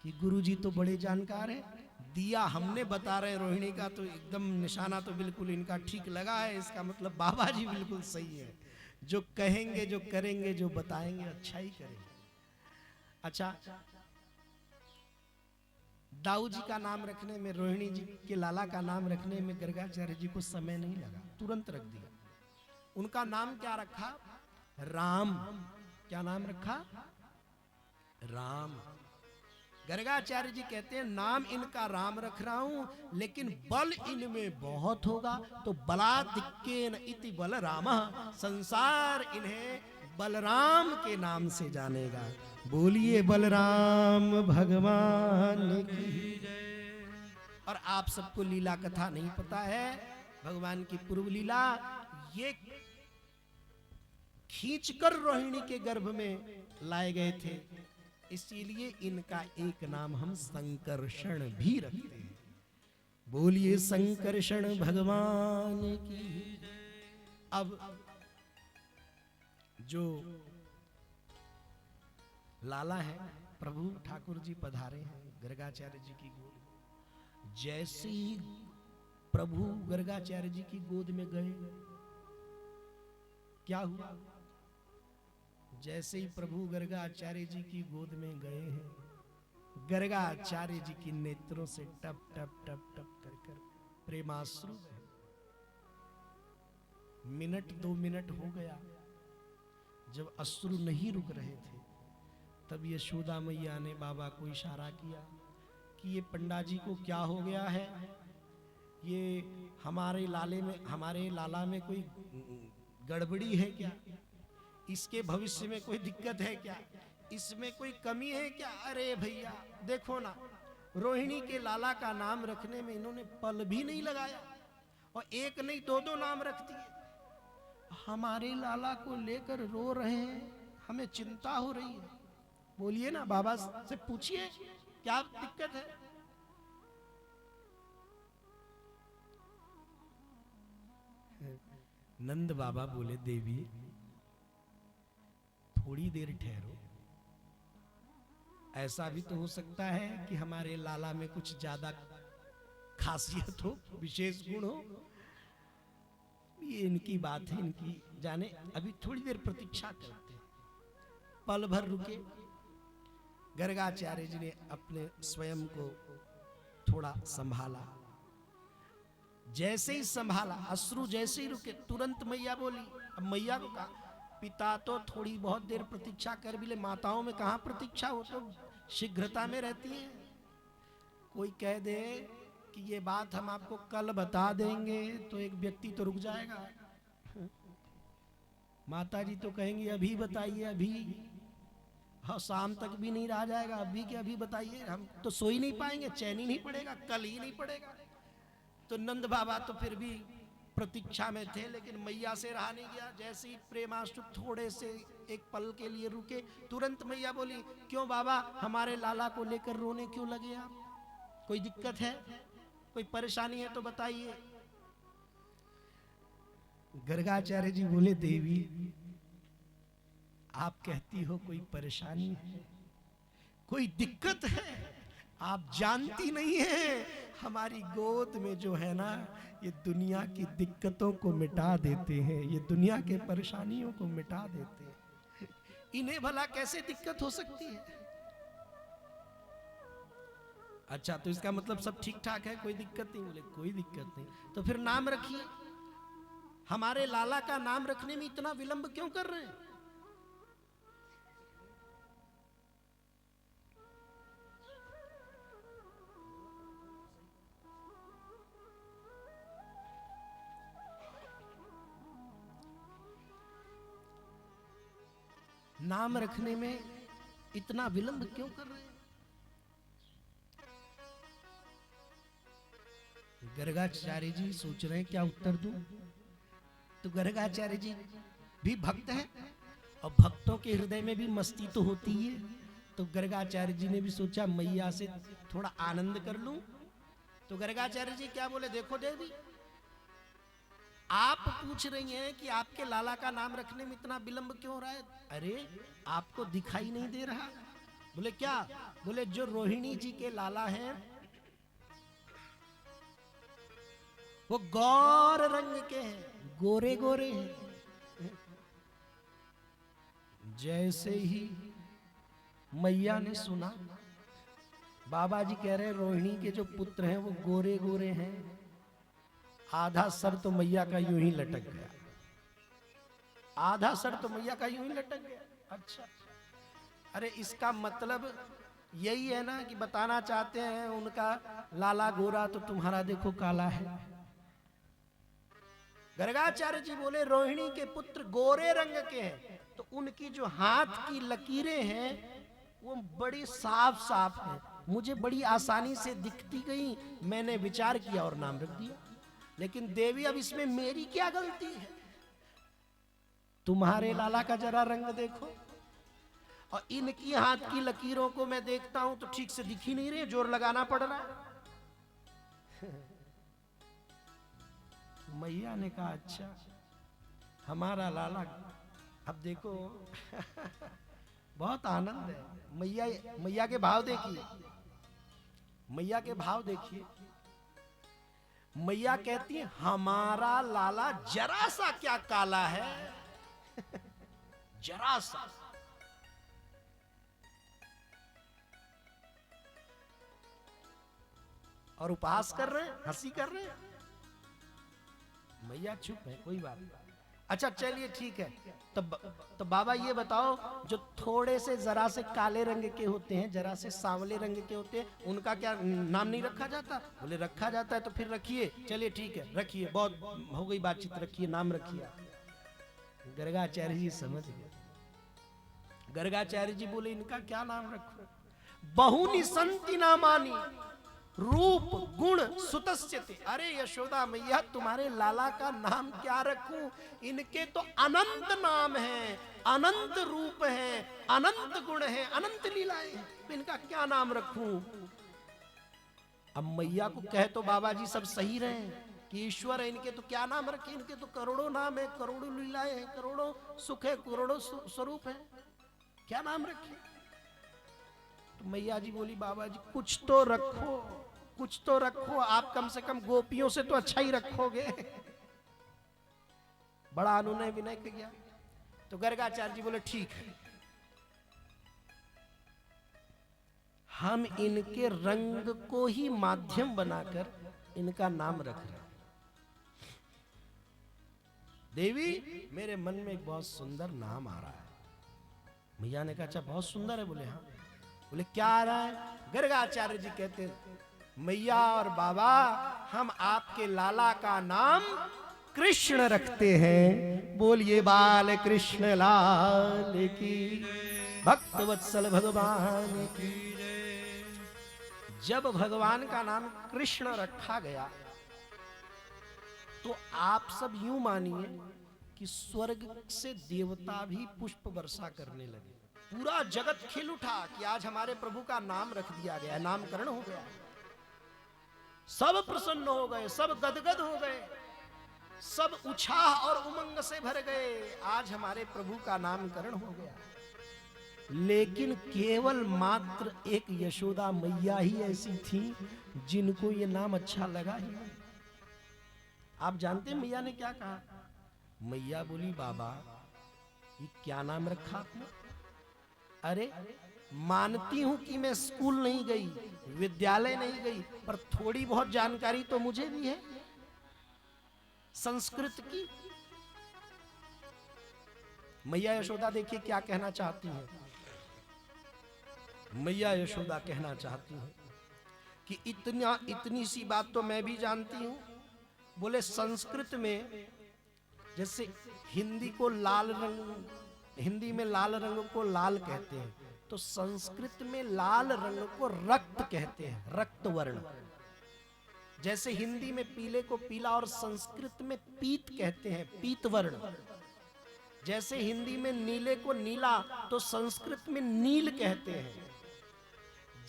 कि गुरु जी तो बड़े जानकार हैं, दिया हमने बता रहे रोहिणी का, तो एकदम निशाना तो बिल्कुल इनका ठीक लगा है, इसका मतलब बाबा जी बिल्कुल सही है, जो कहेंगे जो करेंगे जो बताएंगे अच्छा ही करेंगे। अच्छा, दाऊ जी का नाम रखने में, रोहिणी जी के लाला का नाम रखने में गर्गाचार्य जी को समय नहीं लगा, तुरंत रख दिया। उनका नाम क्या रखा? राम। क्या नाम रखा? राम। गर्गाचार्य जी कहते हैं नाम इनका राम रख रहा हूं, लेकिन बल इनमें बहुत होगा, तो बलादिक्केन इति बलरामः, संसार इन्हें बलराम के नाम से जानेगा। बोलिए बलराम भगवान की जय। और आप सबको लीला कथा नहीं पता है, भगवान की पूर्व लीला, ये खींचकर रोहिणी के गर्भ में लाए गए थे, इसीलिए इनका एक नाम हम संकर्षण भी रखते हैं। बोलिए संकर्षण भगवान की। अब जो लाला है, प्रभु ठाकुर जी पधारे हैं गर्गाचार्य जी की गोद। जैसे ही प्रभु गर्गाचार्य जी की गोद में गए, क्या हुआ? जैसे ही प्रभु गर्गाचार्य जी की गोद में गए हैं, गर्गाचार्य जी की नेत्रों से टप टप टप टप कर कर प्रेमाश्रु। मिनट 2 मिनट हो गया, जब अश्रु नहीं रुक रहे थे, तब यशोदा मैया ने बाबा को इशारा किया कि ये पंडा जी को क्या हो गया है, ये हमारे लाला में कोई गड़बड़ी है क्या, इसके भविष्य में कोई दिक्कत है क्या, इसमें कोई कमी है क्या? अरे भैया देखो ना, रोहिणी के लाला का नाम रखने में इन्होंने पल भी नहीं लगाया, और एक नहीं 2-2 नाम रख दिए। हमारे लाला को लेकर रो रहे हैं, हमें चिंता हो रही है। बोलिए ना, बाबा से पूछिए क्या दिक्कत है। नंद बाबा बोले, देवी थोड़ी देर ठहरो, ऐसा भी तो हो सकता है कि हमारे लाला में कुछ ज्यादा खासियत हो, विशेष गुण हो। ये इनकी बात है, इनकी जाने, अभी थोड़ी देर प्रतीक्षा करते हैं। पल भर रुके, गर्गाचार्य जी ने अपने स्वयं को थोड़ा संभाला। जैसे ही संभाला, अश्रु जैसे ही रुके, तुरंत मैया बोली। अब मैया को कहा, पिता तो थोड़ी बहुत देर प्रतीक्षा कर भी ले, माताओं में कहाँ प्रतीक्षा हो, तो शीघ्रता में रहती है। कोई कह दे कि ये बात हम आपको कल बता देंगे, तो एक व्यक्ति तो रुक जाएगा। माता जी तो कहेंगी अभी बताइए, अभी, हाँ शाम तक भी नहीं रहा जाएगा, अभी के अभी बताइए, हम तो सो ही नहीं पाएंगे, चैन ही नहीं पड़ेगा, कल ही नहीं पड़ेगा। तो नंद बाबा तो फिर भी प्रतीक्षा में थे, लेकिन मैया से रहा नहीं गया। जैसे ही प्रेमाश्रु थोड़े से एक पल के लिए रुके, तुरंत मैया बोली, क्यों बाबा, हमारे लाला को लेकर रोने क्यों लगे आप? कोई दिक्कत है, कोई परेशानी है तो बताइए। गर्गाचार्य जी बोले, देवी आप कहती हो कोई परेशानी है, कोई दिक्कत है, आप जानती नहीं है हमारी गोद में जो है ना, ये दुनिया की दिक्कतों को मिटा देते हैं, ये दुनिया के परेशानियों को मिटा देते हैं, इन्हें भला कैसे दिक्कत हो सकती है? अच्छा, तो इसका मतलब सब ठीक ठाक है, कोई दिक्कत नहीं? बोले कोई दिक्कत नहीं। तो फिर नाम रखिए। हमारे लाला का नाम रखने में इतना विलंब क्यों कर रहे हैं? नाम रखने में इतना विलंब क्यों कर रहे हैं? गर्गाचार्य जी सोच रहे हैं क्या उत्तर दूं। तो गर्गाचार्य जी भी भक्त हैं और भक्तों के हृदय में भी मस्ती तो होती है। तो गर्गाचार्य जी ने भी सोचा मैया से थोड़ा आनंद कर लूं। तो गर्गाचार्य जी क्या बोले, देखो देवी, आप पूछ रही हैं कि आपके लाला का नाम रखने में इतना विलंब क्यों हो रहा है? अरे आपको दिखाई नहीं दे रहा? बोले क्या? बोले जो रोहिणी जी के लाला हैं वो गौर रंग के हैं, गोरे गोरे हैं। जैसे ही मैया ने सुना, बाबा जी कह रहे हैं रोहिणी के जो पुत्र हैं वो गोरे गोरे हैं, आधा सर तो मैया का यूं ही लटक गया, आधा सर तो मैया का यूं ही लटक गया। अच्छा, अरे इसका मतलब यही है ना कि बताना चाहते हैं उनका लाला गोरा तो तुम्हारा देखो काला है। गर्गाचार्य जी बोले रोहिणी के पुत्र गोरे रंग के हैं, तो उनकी जो हाथ की लकीरें हैं वो बड़ी साफ साफ हैं, मुझे बड़ी आसानी से दिखती गई, मैंने विचार किया और नाम रख दिया। लेकिन देवी अब इसमें मेरी क्या गलती है? तुम्हारे लाला का जरा रंग देखो, और इनकी हाथ की लकीरों को मैं देखता हूं तो ठीक से दिख ही नहीं रही, जोर लगाना पड़ रहा है। मैया ने कहा अच्छा, हमारा लाला, अब देखो बहुत आनंद है। मैया के भाव देखिए, मैया के भाव देखिए। मैया कहती है हमारा लाला जरा सा क्या काला है, जरा सा। और उपहास कर रहे हैं, हंसी कर रहे हैं। मैया चुप है, कोई बात नहीं। अच्छा चलिए ठीक है, तो बाबा ये बताओ, जो थोड़े से जरा से काले रंग के होते हैं, जरा से सांवले रंग के होते हैं, उनका क्या नाम नहीं रखा जाता? बोले रखा जाता है, तो फिर रखिए। चलिए ठीक है, रखिए, बहुत हो गई बातचीत, रखिए, नाम रखिए। गर्गाचार्य जी समझ गए। गर्गाचार्य जी बोले इनका क्या नाम रखो? बहुनी संति नामानी रूप गुण सुतस्यते। अरे यशोदा मैया, तुम्हारे लाला का नाम क्या रखूं? इनके तो अनंत नाम हैं, अनंत रूप हैं, अनंत गुण हैं, अनंत लीलाएं हैं, इनका क्या नाम रखूं? अब मैया को कहे तो बाबा जी सब सही रहे कि ईश्वर है, इनके तो क्या नाम रखे? इनके तो करोड़ों नाम है, करोड़ों लीलाएं हैं, करोड़ों सुख है, करोड़ों स्वरूप है, क्या नाम रखे? तो मैया जी बोली बाबा जी कुछ तो रखो, कुछ तो रखो, आप कम से कम गोपियों से तो अच्छा ही रखोगे। बड़ा अनुनय विनय किया। तो गर्गाचार्य जी बोले ठीक है, हम इनके रंग को ही माध्यम बनाकर इनका नाम रख रहे हैं। देवी, मेरे मन में एक बहुत सुंदर नाम आ रहा है। मैया ने कहा अच्छा बहुत सुंदर है? बोले हाँ। बोले क्या आ रहा है? गर्गाचार्य जी कहते हैं मैया और बाबा, हम आपके लाला का नाम कृष्ण रखते हैं। बोलिए बाल कृष्ण लाल की, भक्त वत्सल भगवान की। जब भगवान का नाम कृष्ण रखा गया तो आप सब यूं मानिए कि स्वर्ग से देवता भी पुष्प वर्षा करने लगे। पूरा जगत खिल उठा कि आज हमारे प्रभु का नाम रख दिया गया, नामकरण हो गया। सब प्रसन्न हो गए, सब गदगद हो गए, सब उत्साह और उमंग से भर गए, आज हमारे प्रभु का नामकरण हो गया। लेकिन केवल मात्र एक यशोदा मैया ही ऐसी थी जिनको ये नाम अच्छा लगा ही नहीं। आप जानते हैं मैया ने क्या कहा? मैया बोली, बाबा ये क्या नाम रखा आपने? अरे मानती हूं कि मैं स्कूल नहीं गई, विद्यालय नहीं गई, पर थोड़ी बहुत जानकारी तो मुझे भी है संस्कृत की। मैया यशोदा देखिए क्या कहना चाहती है। मैया यशोदा कहना चाहती है कि इतनी सी बात तो मैं भी जानती हूं। बोले संस्कृत में जैसे हिंदी में लाल रंग को लाल कहते हैं, तो संस्कृत में लाल रंग को रक्त कहते हैं, रक्त वर्ण। जैसे हिंदी में पीले को पीला और संस्कृत में पीत कहते हैं, पीत वर्ण। जैसे हिंदी में नीले को नीला तो संस्कृत में नील कहते हैं।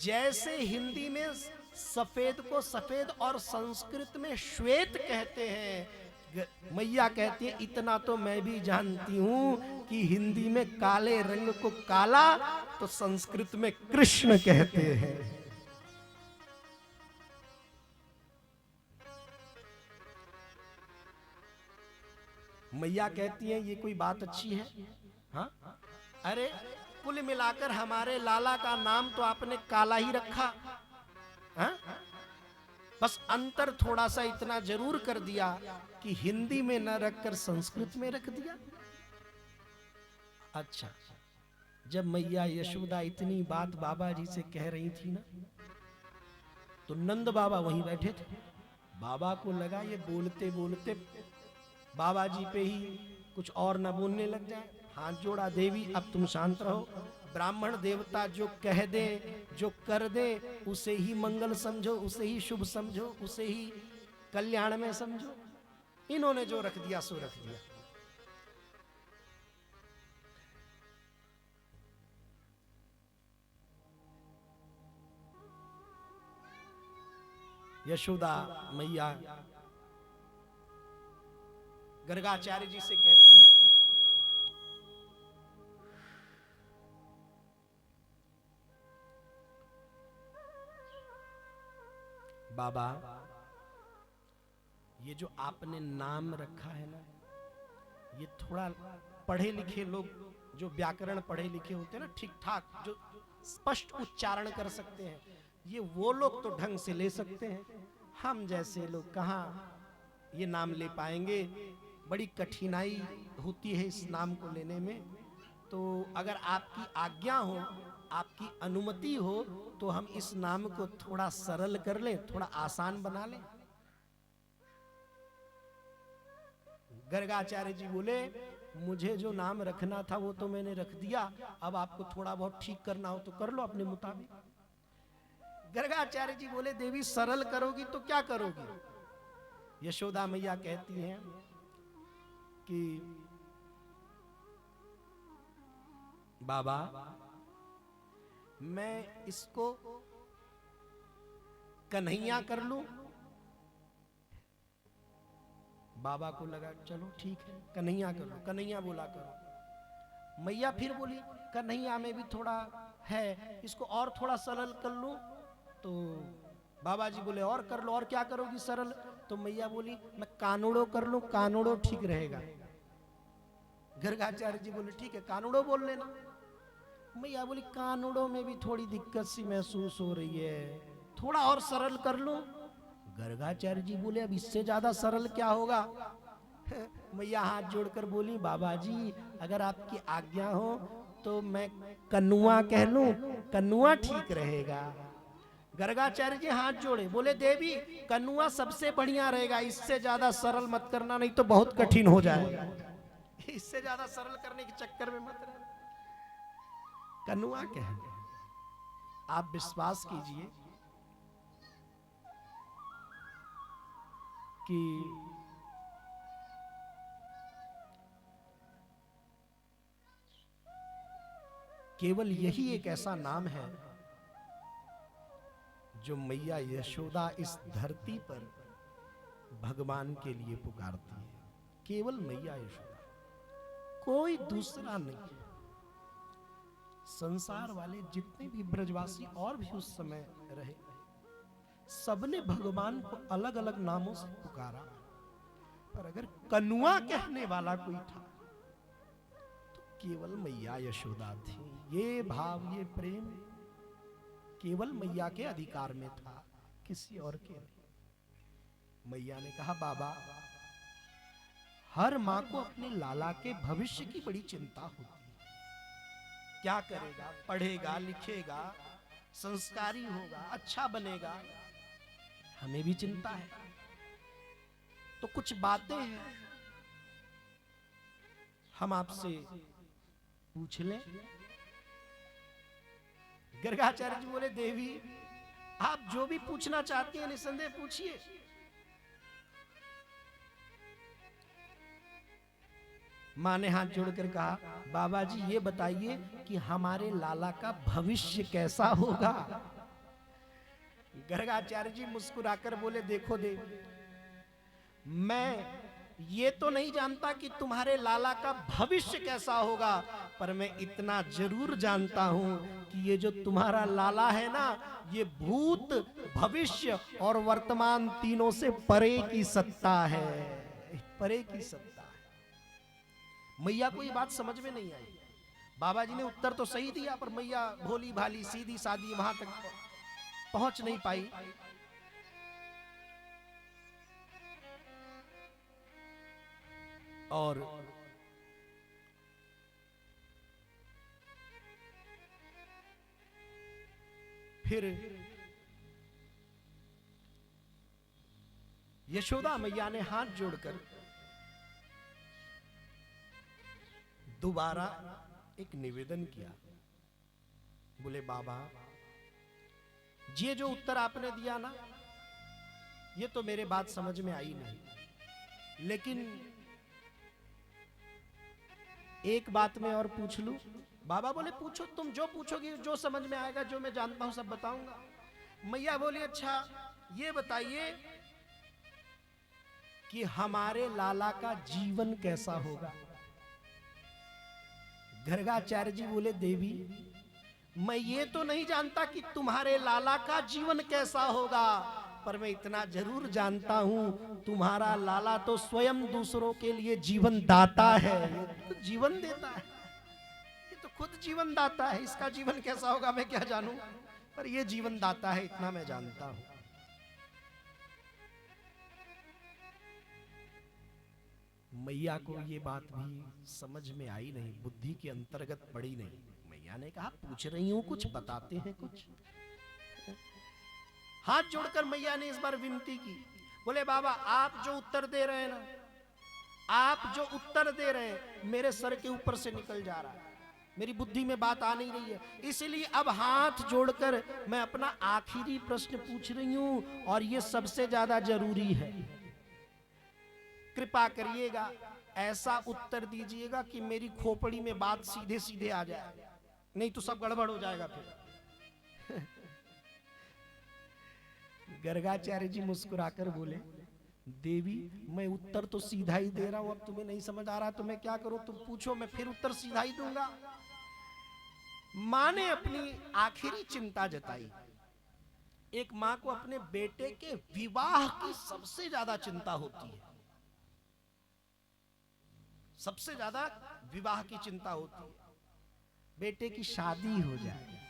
जैसे हिंदी में सफेद को सफेद और संस्कृत में श्वेत कहते हैं। मैया कहती है इतना तो मैं भी जानती हूं कि हिंदी में काले रंग को काला तो संस्कृत में कृष्ण कहते हैं। मैया कहती है ये कोई बात अच्छी है? हाँ, अरे कुल मिलाकर हमारे लाला का नाम तो आपने काला ही रखा, हाँ? बस अंतर थोड़ा सा इतना जरूर कर दिया कि हिंदी में न रखकर संस्कृत में रख दिया। अच्छा, जब मैया यशोदा इतनी बात बाबा जी से कह रही थी ना, तो नंद बाबा वहीं बैठे थे। बाबा को लगा ये बोलते बोलते बाबा जी पे ही कुछ और न बोलने लग जाए। हाथ जोड़ा, देवी अब तुम शांत रहो। ब्राह्मण देवता जो कह दे, जो कर दे, उसे ही मंगल समझो, उसे ही शुभ समझो, उसे ही कल्याण में समझो। इन्होंने जो रख दिया सो रख दिया। यशोदा मैया गर्गाचार्य जी से कहती है, बाबा ये जो आपने नाम रखा है ना, ये थोड़ा पढ़े लिखे लोग, जो व्याकरण पढ़े लिखे होते हैं ना, ठीक ठाक जो स्पष्ट उच्चारण कर सकते हैं, ये वो लोग तो ढंग से ले सकते हैं। हम जैसे लोग कहाँ ये नाम ले पाएंगे? बड़ी कठिनाई होती है इस नाम को लेने में। तो अगर आपकी आज्ञा हो, आपकी अनुमति हो, तो हम इस नाम को थोड़ा सरल कर लें, थोड़ा आसान बना लें। गर्गाचार्य जी बोले, मुझे जो नाम रखना था वो तो मैंने रख दिया, अब आपको थोड़ा बहुत ठीक करना हो तो कर लो अपने मुताबिक। गर्गाचार्य जी बोले, देवी सरल करोगी तो क्या करोगी? यशोदा मैया कहती हैं कि बाबा मैं इसको कन्हैया कर लूं। बाबा को लगा चलो ठीक है कन्हैया कर लो, कन्हैया बोला करो। मैया फिर बोली कन्हैया में भी थोड़ा है, इसको और थोड़ा सरल कर लूं। तो बाबा जी बोले और कर लो, और क्या करोगी सरल? तो मैया बोली मैं कानूड़ो कर लूं, कानूड़ो ठीक रहेगा। गर्गाचार्य जी बोले ठीक है कानूड़ो बोल लेना। मैया बोली कानूड़ो में भी थोड़ी दिक्कत सी महसूस हो रही है, थोड़ा और सरल कर लो। गर्गाचार्य जी बोले अब इससे ज्यादा सरल क्या होगा? मैया हाथ जोड़कर बोली बाबा जी अगर आपकी आज्ञा हो तो मैं कन्नुआ कह लूं, कन्नुआ ठीक रहेगा। गर्गाचार्य जी हाथ जोड़े, बोले देवी कन्नुआ सबसे बढ़िया रहेगा, इससे ज्यादा सरल मत करना नहीं तो बहुत कठिन हो जाएगा। इससे ज्यादा सरल करने के चक्कर में मत रहना, कन्नुआ कह। आप विश्वास कीजिए कि केवल यही एक ऐसा नाम है जो मैया यशोदा इस धरती पर भगवान के लिए पुकारती है। केवल मैया यशोदा, कोई दूसरा नहीं। संसार वाले जितने भी ब्रजवासी और भी उस समय रहे, सबने भगवान को अलग अलग नामों से पुकारा, पर अगर कनुआ कहने वाला कोई था तो केवल मैया यशोदा थी। ये भाव, ये प्रेम केवल मैया के अधिकार में था, किसी और के नहीं। मैया ने कहा, बाबा, हर मां को अपने लाला के भविष्य की बड़ी चिंता होती है। क्या करेगा, पढ़ेगा, लिखेगा, संस्कारी होगा, अच्छा बनेगा, हमें भी चिंता है। तो कुछ बातें हैं, हम आपसे पूछ लें। गर्गाचार्य जी बोले, देवी आप जो भी पूछना चाहती हैं निसंदेह पूछिए। मां ने हाथ जोड़कर कहा, बाबा जी ये बताइए कि हमारे लाला का भविष्य कैसा होगा। गर्गाचार्य जी मुस्कुराकर बोले, देखो देवी, मैं ये तो नहीं जानता कि तुम्हारे लाला का भविष्य कैसा होगा, पर मैं इतना जरूर जानता हूं कि ये जो तुम्हारा लाला है ना, ये भूत, भविष्य और वर्तमान तीनों से परे की सत्ता है, परे की सत्ता है। मैया को ये बात समझ में नहीं आई। बाबा जी ने उत्तर तो सही दिया, पर मैया भोली भाली सीधी सादी वहां तक पहुंच नहीं पाई। और फिर यशोदा मैया ने हाथ जोड़कर दोबारा एक निवेदन किया। बोले, बाबा, ये जो उत्तर आपने दिया ना, ये तो मेरे बात समझ में आई नहीं, लेकिन एक बात मैं और पूछ लूं। बाबा बोले, पूछो, तुम जो पूछोगी, जो समझ में आएगा, जो मैं जानता हूं सब बताऊंगा। मैया बोली, अच्छा ये बताइए कि हमारे लाला का जीवन कैसा होगा। गर्गाचार्य जी बोले, देवी मैं ये तो नहीं जानता कि तुम्हारे लाला का जीवन कैसा होगा, पर मैं इतना जरूर जानता हूं, तुम्हारा लाला तो स्वयं दूसरों के लिए जीवन दाता है। ये तो जीवन देता है, ये तो खुद जीवन दाता है। इसका जीवन कैसा होगा मैं क्या जानूं, पर ये जीवन दाता है, इतना मैं जानता हूं। मैया को ये बात भी समझ में आई नहीं, बुद्धि के अंतर्गत पड़ी नहीं। मैया ने कहा, पूछ रही हूं कुछ, बताते हैं कुछ। हाथ जोड़कर मैया ने इस बार विनती की। बोले, बाबा आप जो उत्तर दे रहे हैं ना, आप जो उत्तर दे रहे हैं मेरे सर के ऊपर से निकल जा रहा है, मेरी बुद्धि में बात आ नहीं रही है। इसलिए अब हाथ जोड़कर मैं अपना आखिरी प्रश्न पूछ रही हूं, और ये सबसे ज्यादा जरूरी है। कृपा करिएगा, ऐसा उत्तर दीजिएगा कि मेरी खोपड़ी में बात सीधे सीधे आ जाए, नहीं तो सब गड़बड़ हो जाएगा फिर। गर्गाचार्य जी मुस्कुराकर बोले, देवी मैं उत्तर तो सीधा ही दे रहा हूं, अब तुम्हें नहीं समझ आ रहा तो मैं क्या करूं, तुम पूछो, मैं फिर उत्तर सीधा ही दूंगा। मां ने अपनी आखिरी चिंता जताई। एक मां को अपने बेटे के विवाह की सबसे ज्यादा चिंता होती है, सबसे ज्यादा विवाह की चिंता होती है, बेटे की शादी हो जाए।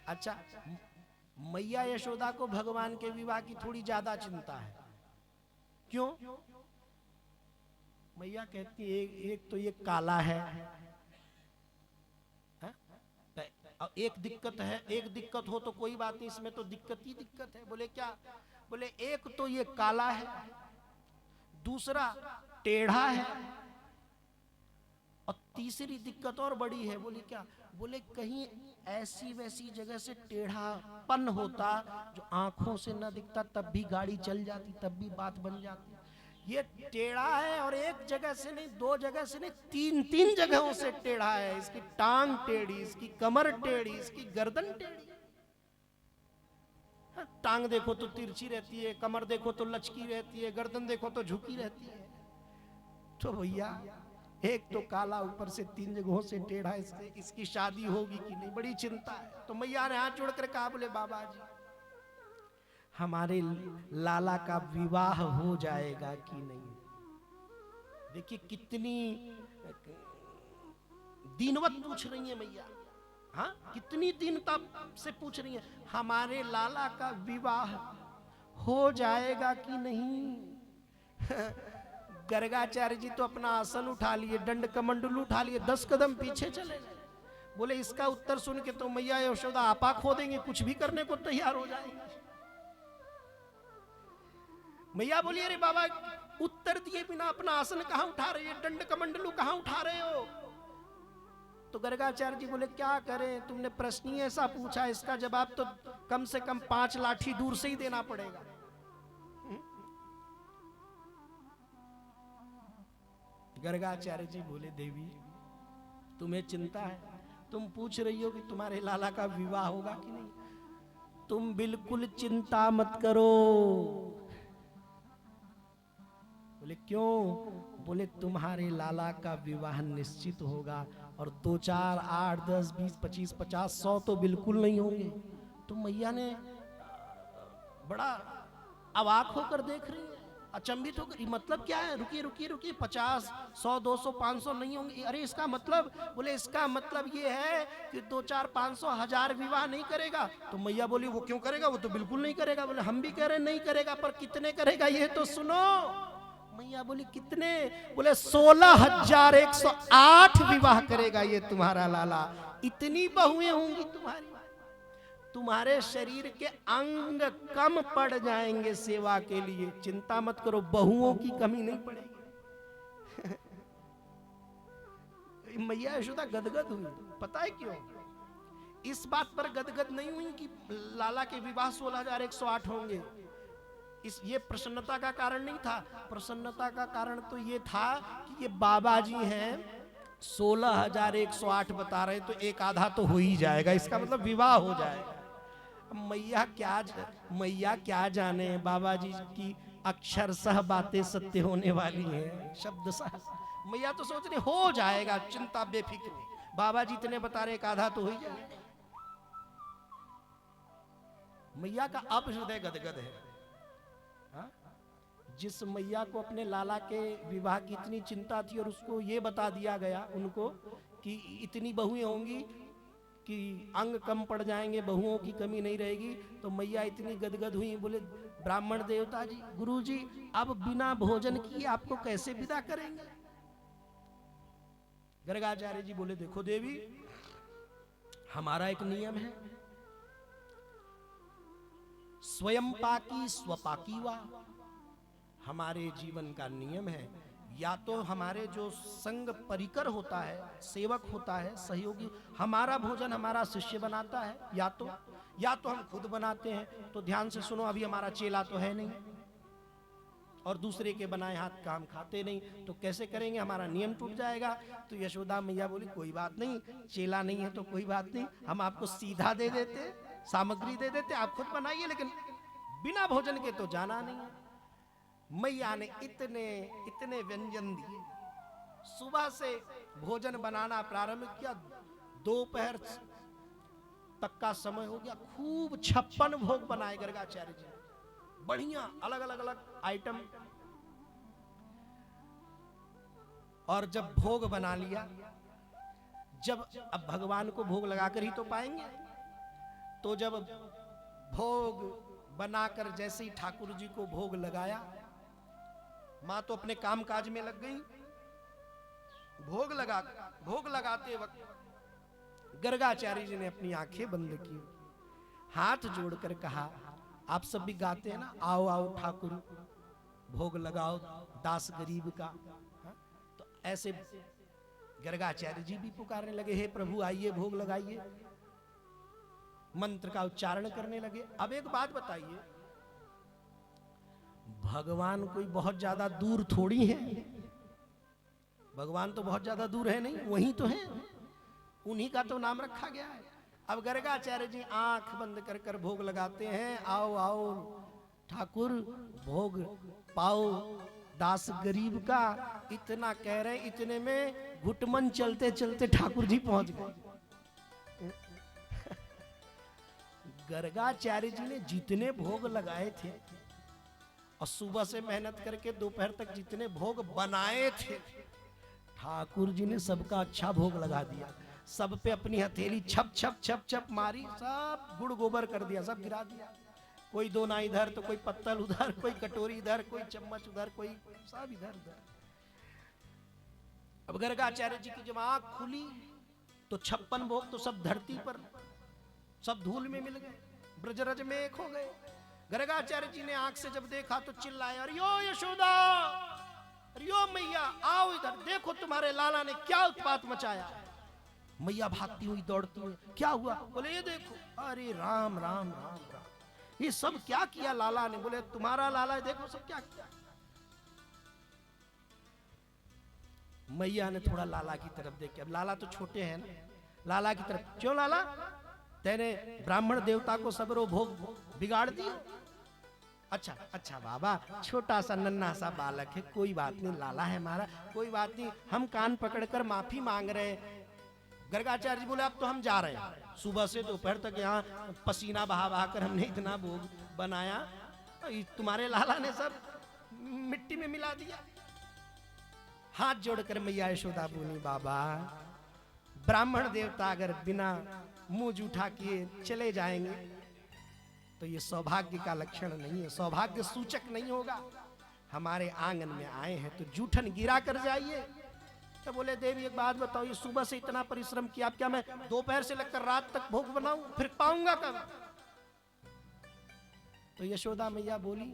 अच्छा, मैया यशोदा को भगवान के विवाह की थोड़ी ज्यादा चिंता है। क्यों? मैया कहती है, एक तो ये काला है, एक दिक्कत है, एक दिक्कत हो तो कोई बात नहीं, इसमें तो दिक्कत ही दिक्कत है। बोले क्या? बोले एक तो ये काला है, दूसरा टेढ़ा है, और तीसरी दिक्कत और बड़ी है। बोले क्या? बोले कहीं ऐसी वैसी जगह से टेढ़ापन होता जो आंखों से न दिखता, तब भी गाड़ी चल जाती, तब भी बात बन जाती। ये टेढ़ा है और एक जगह से नहीं, दो जगह से नहीं, तीन तीन जगहों से टेढ़ा है। इसकी टांग टेढ़ी, इसकी कमर टेढ़ी, इसकी गर्दन टेढ़ी। टांग देखो तो तिरछी रहती है, कमर देखो तो लचकी रहती है, गर्दन देखो तो झुकी रहती है। तो भैया एक तो काला, ऊपर से तीन जगहों से टेढ़ा, इसकी शादी होगी कि नहीं, बड़ी चिंता है। तो मैया ने हाथ जोड़कर कहा, बोले बाबा जी हमारे लाला का विवाह हो जाएगा कि नहीं। देखिए कितनी दीनवत पूछ रही है मैया, हाँ कितनी दीनता से पूछ रही है, हमारे लाला का विवाह हो जाएगा कि नहीं। गर्गाचार्य जी तो अपना आसन उठा लिए, दंड कमंडल उठा लिए, 10 कदम पीछे चले गए। बोले इसका उत्तर सुन के तो मैया यशोदा आपा खो देंगे, कुछ भी करने को तैयार हो जाएंगे। मैया बोली अरे बाबा उत्तर दिए बिना अपना आसन कहां उठा रहे हो, दंड कमंडलू कहां उठा रहे हो। तो गर्गाचार्य जी बोले क्या करें, तुमने प्रश्न ही ऐसा पूछा, इसका जवाब तो कम से कम 5 लाठी दूर से ही देना पड़ेगा। गर्गाचार्य जी बोले देवी तुम्हें चिंता है, तुम पूछ रही हो कि तुम्हारे लाला का विवाह होगा कि नहीं, तुम बिल्कुल चिंता मत करो। बोले क्यों, बोले तुम्हारे लाला का विवाह निश्चित होगा और 2 4 8 10 20 25 50 100 तो बिल्कुल नहीं होंगे। तो मैया ने बड़ा अवाक होकर देख रही है, अचंभित होकर, मतलब क्या है, रुकिए रुकिए रुकिए, 50 100 200 500 नहीं होंगे, अरे इसका मतलब, बोले इसका मतलब ये है कि 2 4 500 1000 विवाह नहीं करेगा। तो मैया बोली वो क्यों करेगा, वो तो बिल्कुल नहीं करेगा। बोले हम भी कह रहे नहीं करेगा, पर कितने करेगा ये तो सुनो। मैया बोली कितने, बोले 16,108 विवाह करेगा ये तुम्हारा लाला। इतनी बहुएं होंगी तुम्हारी, तुम्हारे शरीर के अंग कम पड़ जाएंगे सेवा के लिए, चिंता मत करो, बहुओं की कमी नहीं पड़ेगी। मैया यशोदा गदगद हुई, पता है क्यों, इस बात पर गदगद नहीं हुई कि लाला के विवाह 16,108 होंगे, ये प्रसन्नता का कारण नहीं था। प्रसन्नता का कारण तो ये था कि ये बाबा जी हैं 16,108 बता रहे, तो एक आधा तो हो ही जाएगा, इसका मतलब विवाह हो जाएगा। मैया क्या जाने बाबा जी की अक्षरशः बातें सत्य होने वाली हैं, शब्द सह। मैया तो सोच रही हो जाएगा, चिंता बेफिक्र, बाबा जी इतने बता रहे एक आधा तो हो ही जाएगा। मैया का अब हृदय गदगद है। हा? जिस मैया को अपने लाला के विवाह की इतनी चिंता थी और उसको ये बता दिया गया उनको कि इतनी बहुएं होंगी कि अंग कम पड़ जाएंगे, बहुओं की कमी नहीं रहेगी, तो मैया इतनी गदगद हुई। बोले ब्राह्मण देवता जी, गुरु जी अब बिना भोजन किए आपको कैसे विदा करेंगे। गर्गाचार्य जी बोले देखो देवी, हमारा एक नियम है, स्वयं पाकी स्वपाकी वा, हमारे जीवन का नियम है, या तो हमारे जो संग परिकर होता है, सेवक होता है, सहयोगी, हमारा भोजन हमारा शिष्य बनाता है, या तो हम खुद बनाते हैं। तो ध्यान से सुनो, अभी हमारा चेला तो है नहीं और दूसरे के बनाए हाथ काम खाते नहीं, तो कैसे करेंगे, हमारा नियम टूट जाएगा। तो यशोदा मैया बोली कोई बात नहीं, चेला नहीं है तो कोई बात नहीं, हम आपको सीधा दे देते, सामग्री दे देते, आप खुद बनाइए, लेकिन बिना भोजन के तो जाना नहीं है। मैया ने इतने व्यंजन दिए, सुबह से भोजन बनाना प्रारंभ किया, दोपहर तक का समय हो गया, खूब 56 भोग बनाए गर्गाचार्य जी, बढ़िया अलग अलग आइटम। और जब भोग बना लिया, जब अब भगवान को भोग लगाकर ही तो पाएंगे, तो जब भोग बनाकर जैसे ही ठाकुर जी को भोग लगाया, मां तो अपने काम काज में लग गई। भोग लगाते वक्त गर्गाचार्य जी ने अपनी आंखें बंद की, हाथ जोड़कर कहा, आप सब भी गाते हैं ना, आओ आओ ठाकुर भोग लगाओ दास गरीब का। तो ऐसे गर्गाचार्य जी भी पुकारने लगे, हे प्रभु आइए भोग लगाइए, मंत्र का उच्चारण करने लगे। अब एक बात बताइए, भगवान कोई बहुत ज्यादा दूर थोड़ी है, भगवान तो बहुत ज्यादा दूर है नहीं, वहीं तो है, उन्हीं का तो नाम रखा गया है। अब गर्गाचार्य जी आंख बंद कर कर भोग लगाते हैं, आओ आओ ठाकुर भोग पाओ दास गरीब का, इतना कह रहे, इतने में घुटमन चलते चलते ठाकुर जी पहुंच गए। गर्गाचार्य जी ने जितने भोग लगाए थे और सुबह से मेहनत करके दोपहर तक जितने भोग बनाए थे, ठाकुर जी ने सबका अच्छा भोग लगा दिया। सब पे अपनी हथेली छप छप छप छप मारी, सब गुड़ गोबर कर दिया, सब गिरा दिया। कोई दोना इधर तो कोई पत्तल उधर, कोई कटोरी इधर, कोई चम्मच उधर, कोई सब इधर उधर। अब गर्गाचार्य जी की जब आंख खुली तो 56 भोग तो सब धरती पर, सब धूल में मिल गए, ब्रजरज में एक हो गए। गर्गाचार्य जी ने आंख से जब देखा तो चिल्लाए, अरियो यशोदा, अरियो मैया आओ इधर, देखो तुम्हारे लाला ने क्या उत्पात मचाया। मैया भागती हुई दौड़ती हुई, क्या हुआ? बोले ये देखो, अरे राम राम राम राम, ये सब क्या किया लाला ने? बोले तुम्हारा लाला देखो सब क्या किया। मैया ने थोड़ा लाला की तरफ देखे, अब लाला तो छोटे हैं ना, लाला की तरफ, क्यों लाला तेने ब्राह्मण देवता को सबरो भोग बिगाड़ दिया? अच्छा अच्छा बाबा, छोटा सा नन्हा सा बालक है, कोई बात नहीं, लाला है हमारा, कोई बात नहीं, हम कान पकड़कर माफी मांग रहे हैं। गर्गाचार्य जी बोले अब तो हम जा रहे हैं, सुबह से दोपहर तक यहाँ पसीना बहा बहा कर हमने इतना भोग बनाया, तुम्हारे लाला ने सब मिट्टी में मिला दिया। हाथ जोड़कर मैया यशोदा बोली, बाबा ब्राह्मण देवता अगर बिना मुंह जूठा किए चले जाएंगे तो ये सौभाग्य का लक्षण नहीं है, सौभाग्य सूचक नहीं होगा। हमारे आंगन में आए हैं तो जूठन गिरा कर जाइए। तो बोले देवी एक बात बताओ, ये सुबह से इतना परिश्रम किया, अब क्या मैं दोपहर से लेकर रात तक भोग बनाऊं, फिर पाऊंगा कब? तो यशोदा मैया बोली,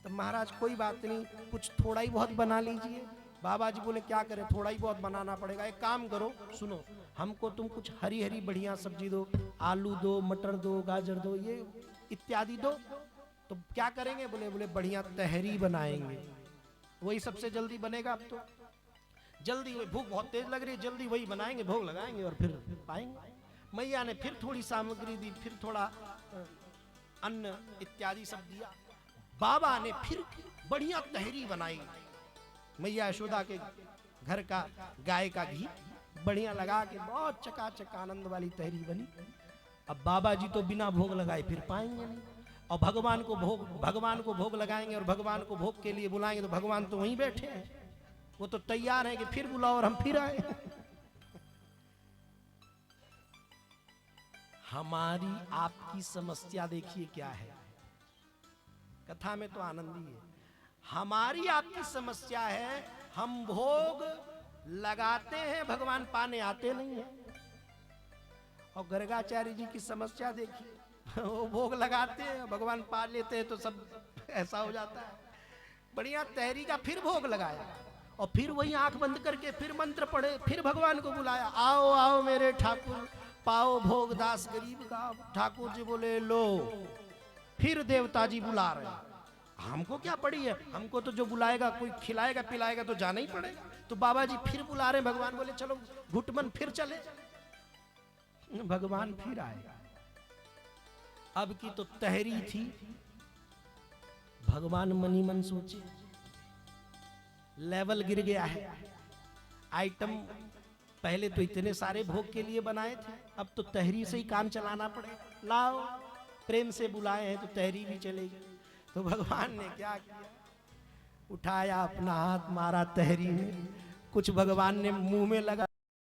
तो महाराज कोई बात नहीं, कुछ थोड़ा ही बहुत बना लीजिए। बाबा जी बोले क्या करें, थोड़ा ही बहुत बनाना पड़ेगा, एक काम करो, सुनो, हमको तुम कुछ हरी हरी बढ़िया सब्जी दो, आलू दो, मटर दो, गाजर दो, ये इत्यादि दो। तो क्या करेंगे? बोले बोले बढ़िया तहरी बनाएंगे, वही सबसे जल्दी बनेगा, अब तो जल्दी, भूख बहुत तेज लग रही है, जल्दी वही बनाएंगे, भोग लगाएंगे और फिर पाएंगे। मैया ने फिर थोड़ी सामग्री दी, फिर थोड़ा अन्न इत्यादि सब दिया। बाबा ने फिर बढ़िया तहरी बनाई, मैया यशोदा के घर का गाय का घी बढ़िया लगा के बहुत चकाचक आनंद वाली तहरी बनी। अब बाबा जी तो बिना भोग लगाए फिर पाएंगे नहीं, और भगवान को भोग लगाएंगे और भगवान को भोग के लिए बुलाएंगे तो भगवान तो वहीं बैठे हैं, वो तो तैयार है कि फिर बुलाओ और हम फिर आए। हमारी आपकी समस्या देखिए क्या है, कथा में तो आनंद ही है। हमारी आपकी समस्या है, हम भोग लगाते हैं, भगवान पाने आते नहीं है। और गर्गाचार्य जी की समस्या देखिए, वो भोग लगाते हैं, भगवान पा लेते हैं तो सब ऐसा हो जाता है। बढ़िया तहरी का फिर भोग लगाया और फिर वही आंख बंद करके फिर मंत्र पढ़े, फिर भगवान को बुलाया, आओ आओ मेरे ठाकुर पाओ भोग दास गरीब का। ठाकुर जी बोले लो, फिर देवता जी बुला रहे हैं, हमको क्या पड़ी है, हमको तो जो बुलाएगा कोई खिलाएगा पिलाएगा तो जाना ही पड़ेगा। तो बाबा जी फिर बुला रहे, भगवान बोले चलो घुटमन फिर चले, भगवान फिर आए। अब की तो तहरी थी, भगवान मनी मन सोचे लेवल गिर गया है, आइटम पहले तो इतने सारे भोग के लिए बनाए थे, अब तो तहरी से ही काम चलाना पड़ेगा। लाओ प्रेम से बुलाए हैं तो तहरी भी चलेगी। तो भगवान ने क्या किया, उठाया अपना हाथ, मारा तहरी में, कुछ भगवान ने मुंह में लगा,